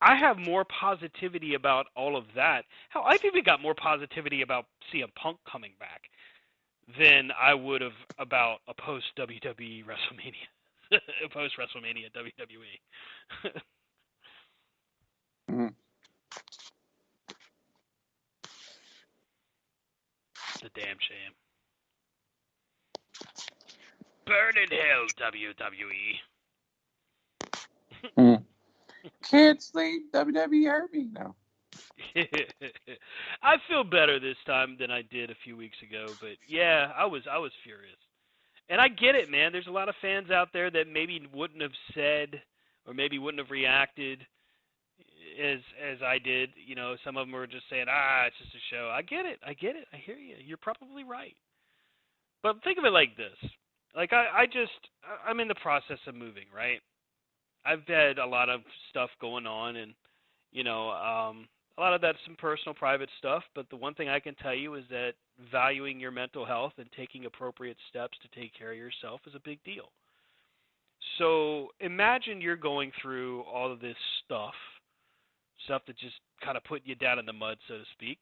I have more positivity about all of that. Hell, I've even got more positivity about CM Punk coming back than I would have about a post-WWE WrestleMania. A post-WrestleMania WWE. Mm-hmm. It's a damn shame. Burn in hell, WWE. Mm. Can't sleep. WWE hurt me. No. I feel better this time than I did a few weeks ago, but yeah, I was furious. And I get it, man. There's a lot of fans out there that maybe wouldn't have said or maybe wouldn't have reacted as I did. Some of them were just saying, it's just a show. I get it. I hear you. You're probably right. But think of it like this. Like I'm in the process of moving, right? I've had a lot of stuff going on, and a lot of that's some personal, private stuff. But the one thing I can tell you is that valuing your mental health and taking appropriate steps to take care of yourself is a big deal. So imagine you're going through all of this stuff that just kind of put you down in the mud, so to speak.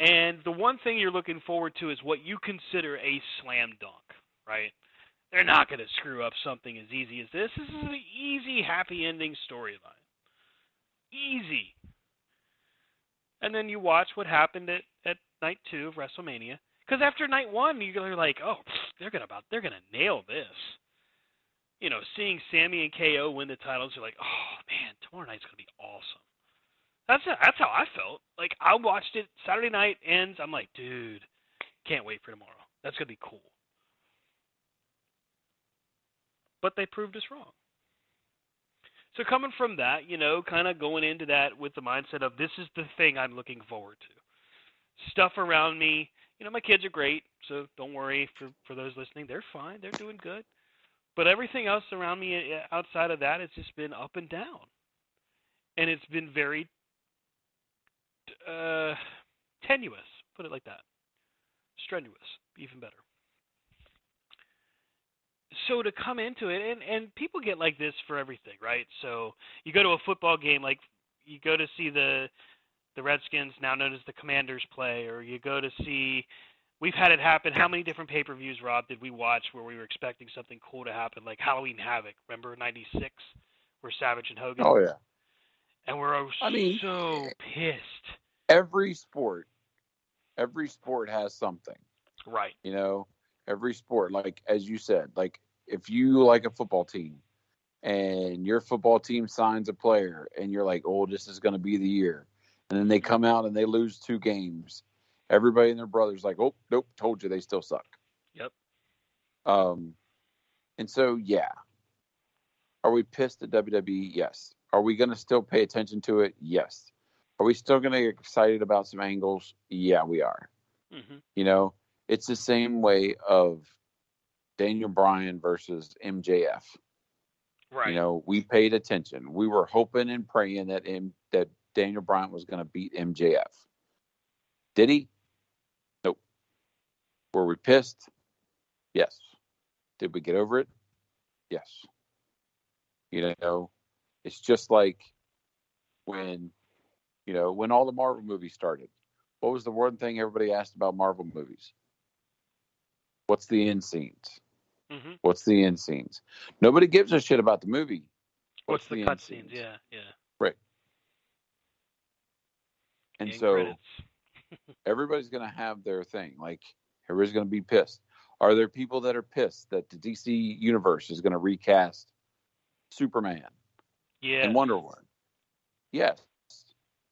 And the one thing you're looking forward to is what you consider a slam dunk, right? They're not going to screw up something as easy as this. This is an easy, happy ending storyline. Easy. And then you watch what happened at night 2 of WrestleMania. Because after night 1, you're like, oh, they're gonna nail this. Seeing Sammy and KO win the titles, you're like, oh man, tomorrow night's gonna be awesome. That's how I felt. Like I watched it Saturday night ends. I'm like, dude, can't wait for tomorrow. That's gonna be cool. But they proved us wrong. So coming from that, kind of going into that with the mindset of this is the thing I'm looking forward to. Stuff around me, my kids are great, so don't worry for those listening. They're fine. They're doing good. But everything else around me outside of that has just been up and down. And it's been very tenuous, put it like that. Strenuous, even better. So to come into it, and people get like this for everything, right? So you go to a football game, like you go to see the Redskins, now known as the Commanders, play, or you go to see, we've had it happen. How many different pay-per-views, Rob, did we watch where we were expecting something cool to happen, like Halloween Havoc, remember, 96, where Savage and Hogan? Oh, yeah. And we're so pissed. Every sport has something. Right. Every sport, like as you said, like if you like a football team and your football team signs a player and you're like, oh, this is going to be the year. And then they come out and they lose 2 games. Everybody and their brother's like, oh, nope, told you they still suck. Yep. And so, yeah. Are we pissed at WWE? Yes. Are we going to still pay attention to it? Yes. Are we still going to get excited about some angles? Yeah, we are. Mm-hmm. It's the same way of Daniel Bryan versus MJF. Right. We paid attention. We were hoping and praying that Daniel Bryan was going to beat MJF. Did he? Nope. Were we pissed? Yes. Did we get over it? Yes. You know, it's just like when, when all the Marvel movies started. What was the one thing everybody asked about Marvel movies? What's the end scenes? Mm-hmm. What's the end scenes? Nobody gives a shit about the movie. What's the the end cutscenes? scenes? Yeah. Right. And End so credits. everybody's going to have their thing. Like, everybody's going to be pissed. Are there people that are pissed that the DC universe is going to recast Superman and Wonder Woman? Yes,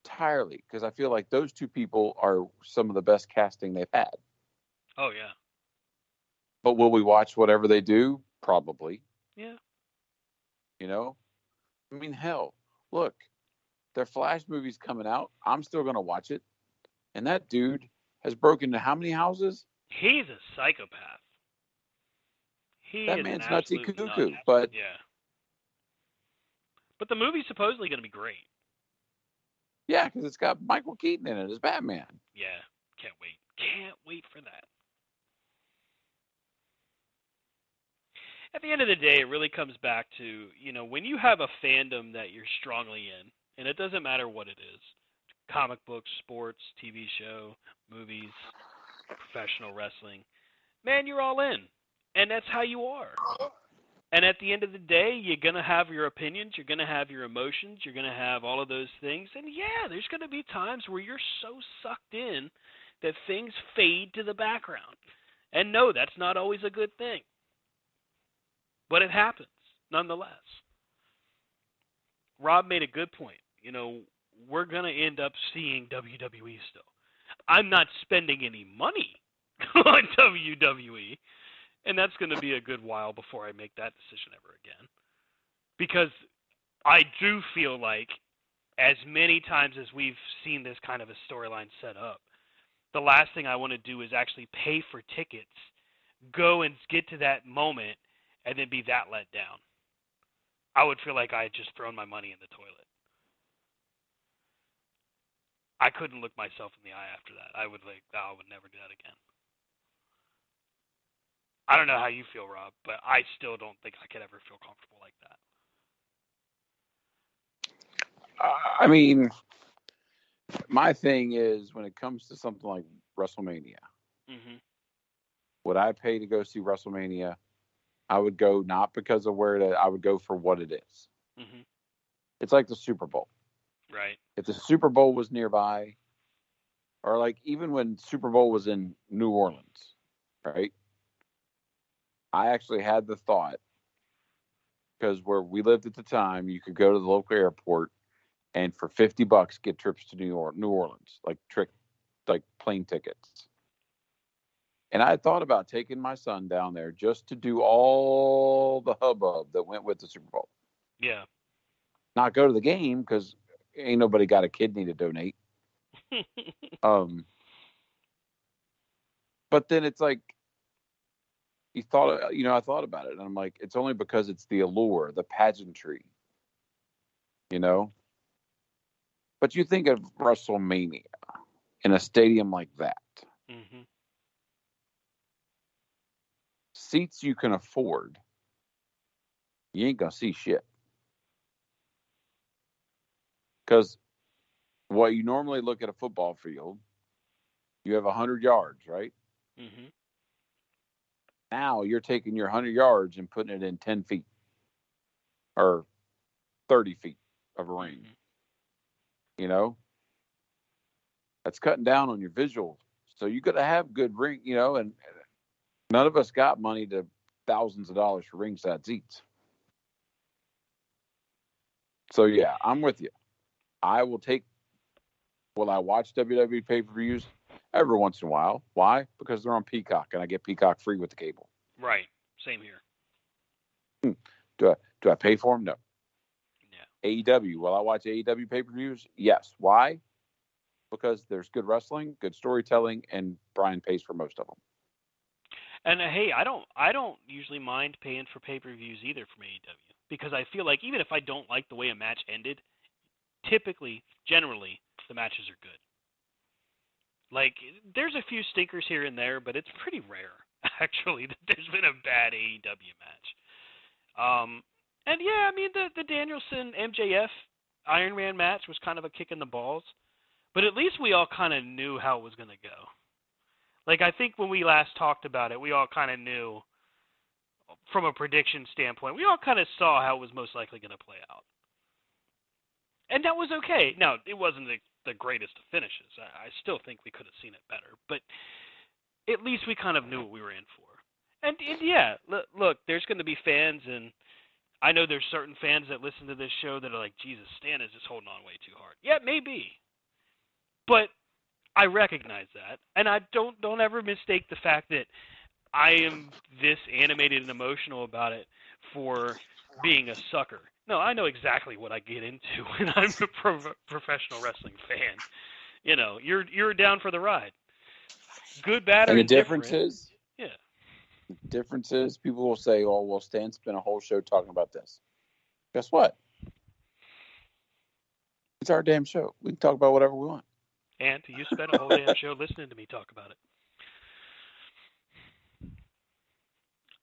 entirely. Because I feel like those two people are some of the best casting they've had. Oh, yeah. But will we watch whatever they do? Probably. Yeah. I mean, hell, look, their Flash movie's coming out. I'm still going to watch it. And that dude has broken into how many houses? He's a psychopath. He That is an man's nutsy absolute nut. cuckoo. But yeah. But the movie's supposedly going to be great. yeah, because it's got Michael Keaton in it as Batman. Yeah. Can't wait. Can't wait for that. At the end of the day, it really comes back to, when you have a fandom that you're strongly in, and it doesn't matter what it is, comic books, sports, TV show, movies, professional wrestling, man, you're all in. And that's how you are. And at the end of the day, you're going to have your opinions, you're going to have your emotions, you're going to have all of those things. And yeah, there's going to be times where you're so sucked in that things fade to the background. And no, that's not always a good thing. But it happens, nonetheless. Rob made a good point. We're going to end up seeing WWE still. I'm not spending any money on WWE, and that's going to be a good while before I make that decision ever again. Because I do feel like, as many times as we've seen this kind of a storyline set up, the last thing I want to do is actually pay for tickets, go and get to that moment, and then be that let down. I would feel like I had just thrown my money in the toilet. I couldn't look myself in the eye after that. I would never do that again. I don't know how you feel, Rob, but I still don't think I could ever feel comfortable like that. I mean, my thing is, when it comes to something like WrestleMania, would I pay to go see WrestleMania? I would go not because of I would go for what it is. It's like the Super Bowl. Right. If the Super Bowl was nearby, or like even when Super Bowl was in New Orleans, right? I actually had the thought, because where we lived at the time, you could go to the local airport and for $50 get trips to New Orleans, like plane tickets. And I had thought about taking my son down there just to do all the hubbub that went with the Super Bowl. Yeah. Not go to the game because ain't nobody got a kidney to donate. But then it's like, I thought about it, and I'm like, it's only because it's the allure, the pageantry, But you think of WrestleMania in a stadium like that. Seats you can afford, you ain't gonna see shit. Because what you normally look at a football field, you have 100 yards, right? Now you're taking your 100 yards and putting it in 10 feet or 30 feet of a ring. That's cutting down on your visual. So you got to have good ring, and none of us got money to thousands of dollars for ringside seats. So yeah, I'm with you. Will I watch WWE pay-per-views every once in a while? Why? Because they're on Peacock and I get Peacock free with the cable. Right. Same here. Do I pay for them? No. Yeah. AEW. Will I watch AEW pay-per-views? Yes. Why? Because there's good wrestling, good storytelling, and Brian pays for most of them. And hey, I don't usually mind paying for pay-per-views either from AEW, because I feel like even if I don't like the way a match ended, generally, the matches are good. Like, there's a few stinkers here and there, but it's pretty rare, actually, that there's been a bad AEW match. And yeah, I mean, the Danielson MJF Iron Man match was kind of a kick in the balls, but at least we all kind of knew how it was going to go. Like, I think when we last talked about it, we all kind of knew, from a prediction standpoint, we all kind of saw how it was most likely going to play out. And that was okay. Now, it wasn't the greatest of finishes. I still think we could have seen it better, but at least we kind of knew what we were in for. And yeah, look, there's going to be fans, and I know there's certain fans that listen to this show that are like, Jesus, Stan is just holding on way too hard. Yeah, maybe. But I recognize that, and I don't ever mistake the fact that I am this animated and emotional about it for being a sucker. No, I know exactly what I get into when I'm a professional wrestling fan. You know, you're down for the ride. Good, bad, or and the indifferent. difference is, people will say, "Oh, well, Stan spent a whole show talking about this." Guess what? It's our damn show. We can talk about whatever we want. And you spent a whole damn show listening to me talk about it.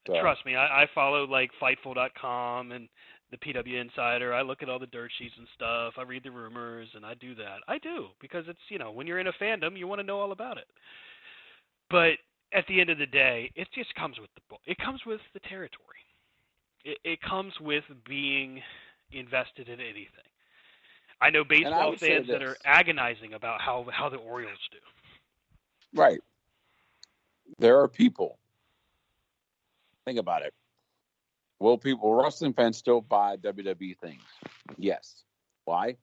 So. Trust me, I follow like Fightful.com and the PW Insider. I look at all the dirt sheets and stuff. I read the rumors, and I do that. I do, because it's, you know, when you're in a fandom, you want to know all about it. But at the end of the day, it just comes with it comes with the territory. It comes with being invested in anything. I know baseball fans that are agonizing about how the Orioles do. Right. There are people. Think about it. Will wrestling fans still buy WWE things? Yes. Why?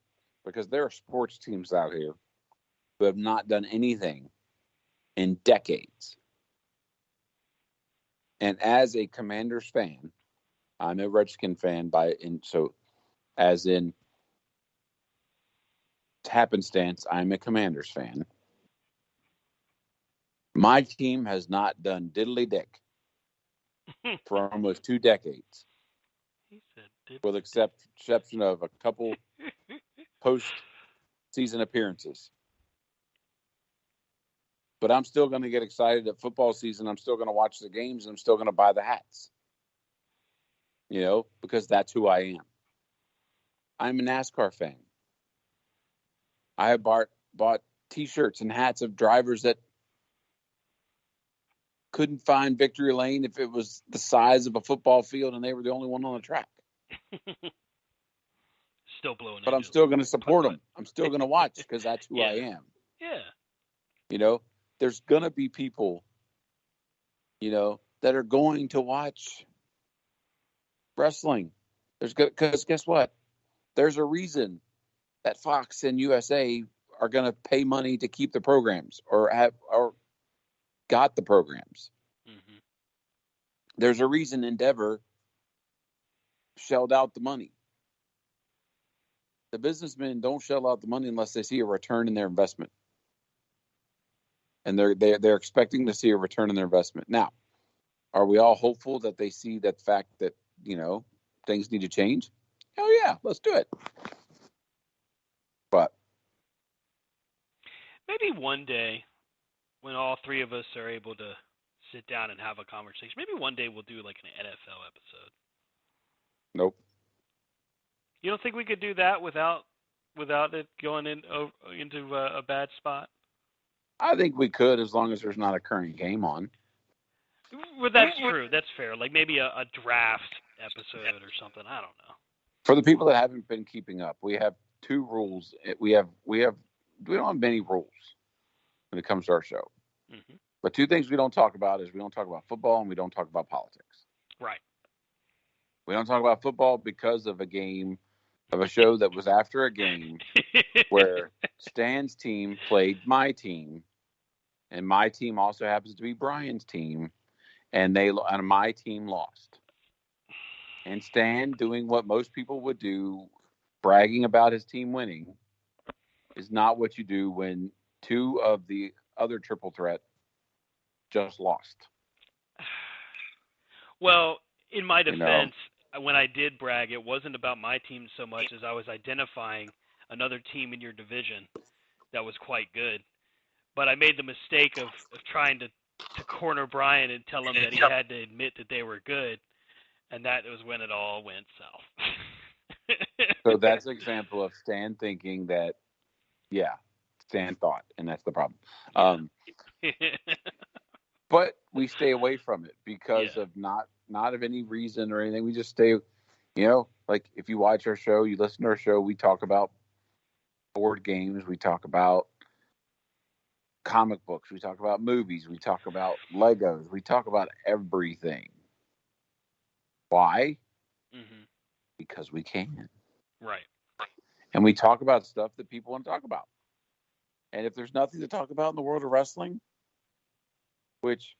Because there are sports teams out here who have not done anything in decades. And as a Commanders fan, I'm a Redskin fan as in happenstance, I'm a Commanders fan. My team has not done diddly dick for almost 2 decades. He said with exception of a couple post-season appearances. But I'm still going to get excited at football season. I'm still going to watch the games, and I'm still going to buy the hats. You know, because that's who I am. I'm a NASCAR fan. I have bought T-shirts and hats of drivers that couldn't find victory lane if it was the size of a football field and they were the only one on the track. Still blowing. But I'm still going to support them. I'm still going to watch because that's who I am. Yeah. You know, there's going to be people, you know, that are going to watch wrestling. Because guess what? There's a reason that Fox and USA are going to pay money to keep the programs or got the programs. Mm-hmm. There's a reason Endeavor shelled out the money. The businessmen don't shell out the money unless they see a return in their investment. And they're expecting to see a return in their investment. Now, are we all hopeful that they see that fact that, you know, things need to change? Hell yeah, let's do it. But maybe one day when all three of us are able to sit down and have a conversation, maybe one day we'll do like an NFL episode. Nope. You don't think we could do that without it going into a bad spot? I think we could, as long as there's not a current game on. Well, that's true. That's fair. Like maybe a draft episode or something. I don't know. For the people that haven't been keeping up, we have 2 rules. We don't have many rules when it comes to our show. Mm-hmm. But 2 things we don't talk about is we don't talk about football and we don't talk about politics. Right. We don't talk about football because of a show that was after a game where Stan's team played my team, and my team also happens to be Brian's team, and my team lost. And Stan, doing what most people would do, bragging about his team winning, is not what you do when 2 of the other triple threat just lost. Well, in my defense, when I did brag, it wasn't about my team so much as I was identifying another team in your division that was quite good. but I made the mistake of trying to corner Brian and tell him that he had to admit that they were good, and that was when it all went south. So that's an example of Stan thinking that, Stan thought, and that's the problem. Yeah. But we stay away from it because of not of any reason or anything. We just stay, like if you watch our show, you listen to our show, we talk about board games, we talk about comic books, we talk about movies, we talk about Legos, we talk about everything. Why? Mm-hmm. Because we can. Right. And we talk about stuff that people want to talk about. And if there's nothing to talk about in the world of wrestling, which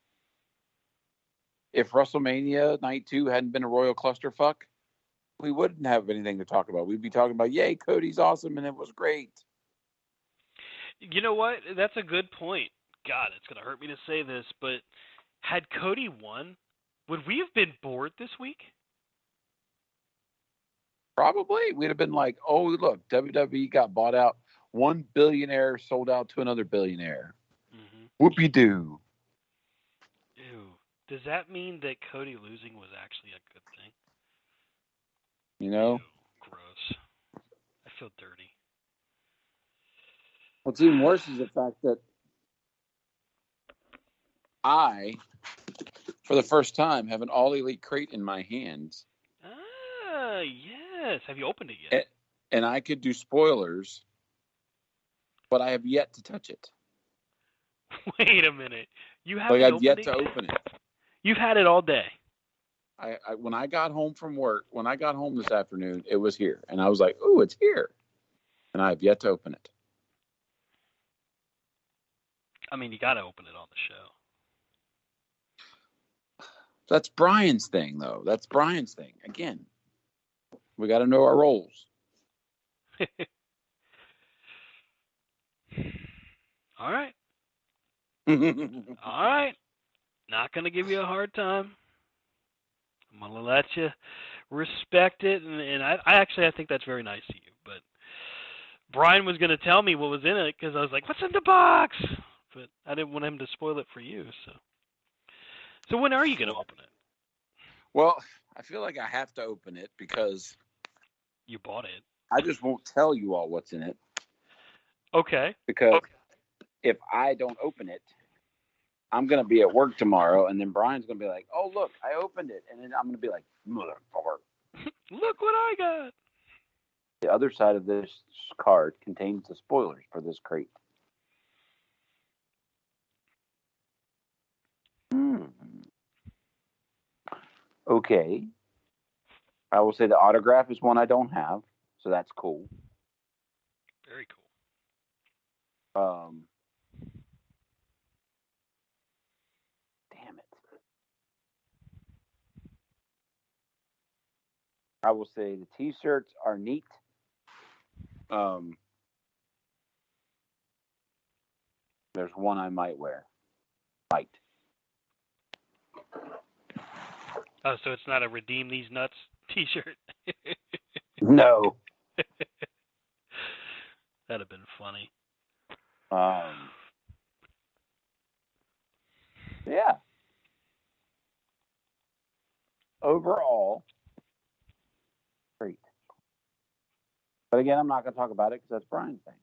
if WrestleMania Night 2 hadn't been a royal clusterfuck, we wouldn't have anything to talk about. We'd be talking about, yay, Cody's awesome and it was great. You know what? That's a good point. God, it's going to hurt me to say this, but had Cody won, would we have been bored this week? Probably. We'd have been like, oh, look, WWE got bought out. One billionaire sold out to another billionaire. Mm-hmm. Whoopie-doo. Ew. Does that mean that Cody losing was actually a good thing? You know? Ew, gross. I feel dirty. What's even worse is the fact that I, for the first time, have an All Elite crate in my hands. Ah, yes. Have you opened it yet? And I could do spoilers, but I have yet to touch it. Wait a minute. You haven't I've yet to open it. You've had it all day. I when I got home from work, when I got home this afternoon, it was here. And I was like, ooh, it's here. And I have yet to open it. I mean, you got to open it on the show. That's Brian's thing, though. That's Brian's thing. Again, we got to know our roles. All right. All right. Not going to give you a hard time. I'm going to let you respect it. And I think that's very nice of you. But Brian was going to tell me what was in it because I was like, what's in the box? But I didn't want him to spoil it for you. So when are you going to open it? Well, I feel like I have to open it because you bought it. I just won't tell you all what's in it. Okay. Because if I don't open it, I'm going to be at work tomorrow, and then Brian's going to be like, oh, look, I opened it. And then I'm going to be like, motherfucker. Look what I got. The other side of this card contains the spoilers for this crate. Okay. I will say the autograph is one I don't have, so that's cool. Very cool. Damn it. I will say the T-shirts are neat. There's one I might wear. Might. Oh, so it's not a Redeem These Nuts T-shirt? No. That'd have been funny. Yeah. Overall, great. But again, I'm not going to talk about it because that's Brian's thing.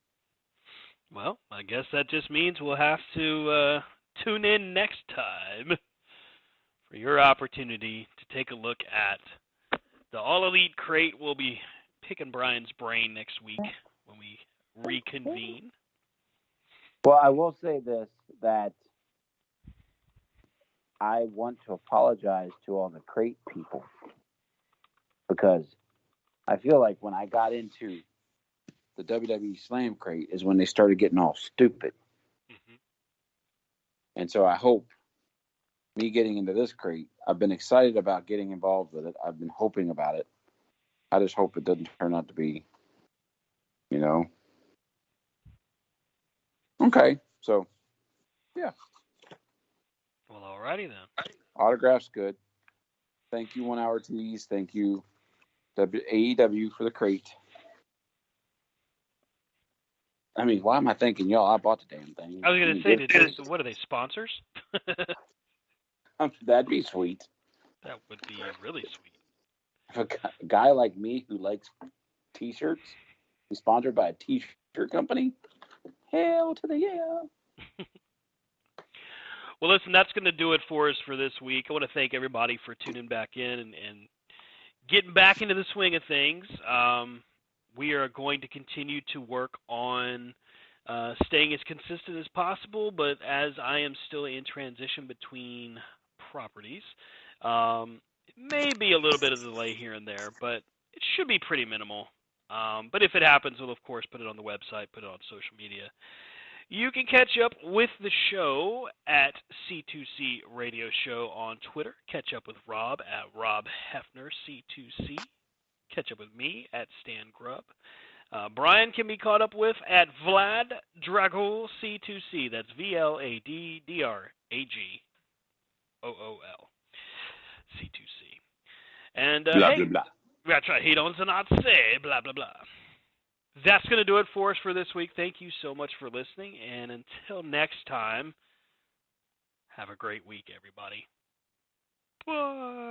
Well, I guess that just means we'll have to tune in next time for your opportunity to take a look at the All Elite crate. We'll be picking Brian's brain next week when we reconvene. Well, I will say this, that I want to apologize to all the crate people because I feel like when I got into the WWE Slam crate is when they started getting all stupid. Mm-hmm. And so I hope me getting into this crate, I've been excited about getting involved with it. I've been hoping about it. I just hope it doesn't turn out to be, Okay, so, yeah. Well, alrighty then. Autograph's good. Thank you, 1 Hour Tees. Thank you, AEW, for the crate. I mean, why am I thinking y'all? I bought the damn thing. I was going to say, what are they, sponsors? That'd be sweet. That would be really sweet. If a guy like me who likes T-shirts is sponsored by a T-shirt company, hell to the yeah. Well, listen, that's going to do it for us for this week. I want to thank everybody for tuning back in and getting back into the swing of things. We are going to continue to work on staying as consistent as possible, but as I am still in transition between properties, it may be a little bit of a delay here and there, but it should be pretty minimal. But if it happens, we'll, of course, put it on the website, put it on social media. You can catch up with the show at C2C Radio Show on Twitter. Catch up with Rob at Rob Hefner C2C. Catch up with me at Stan Grubb. Brian can be caught up with at Vlad Dragol C2C. That's VLADDRAGOOL C2C. And blah, hey, blah, blah. That's right. He don't not say blah blah blah. That's going to do it for us for this week. Thank you so much for listening, and until next time, have a great week, everybody. Bye.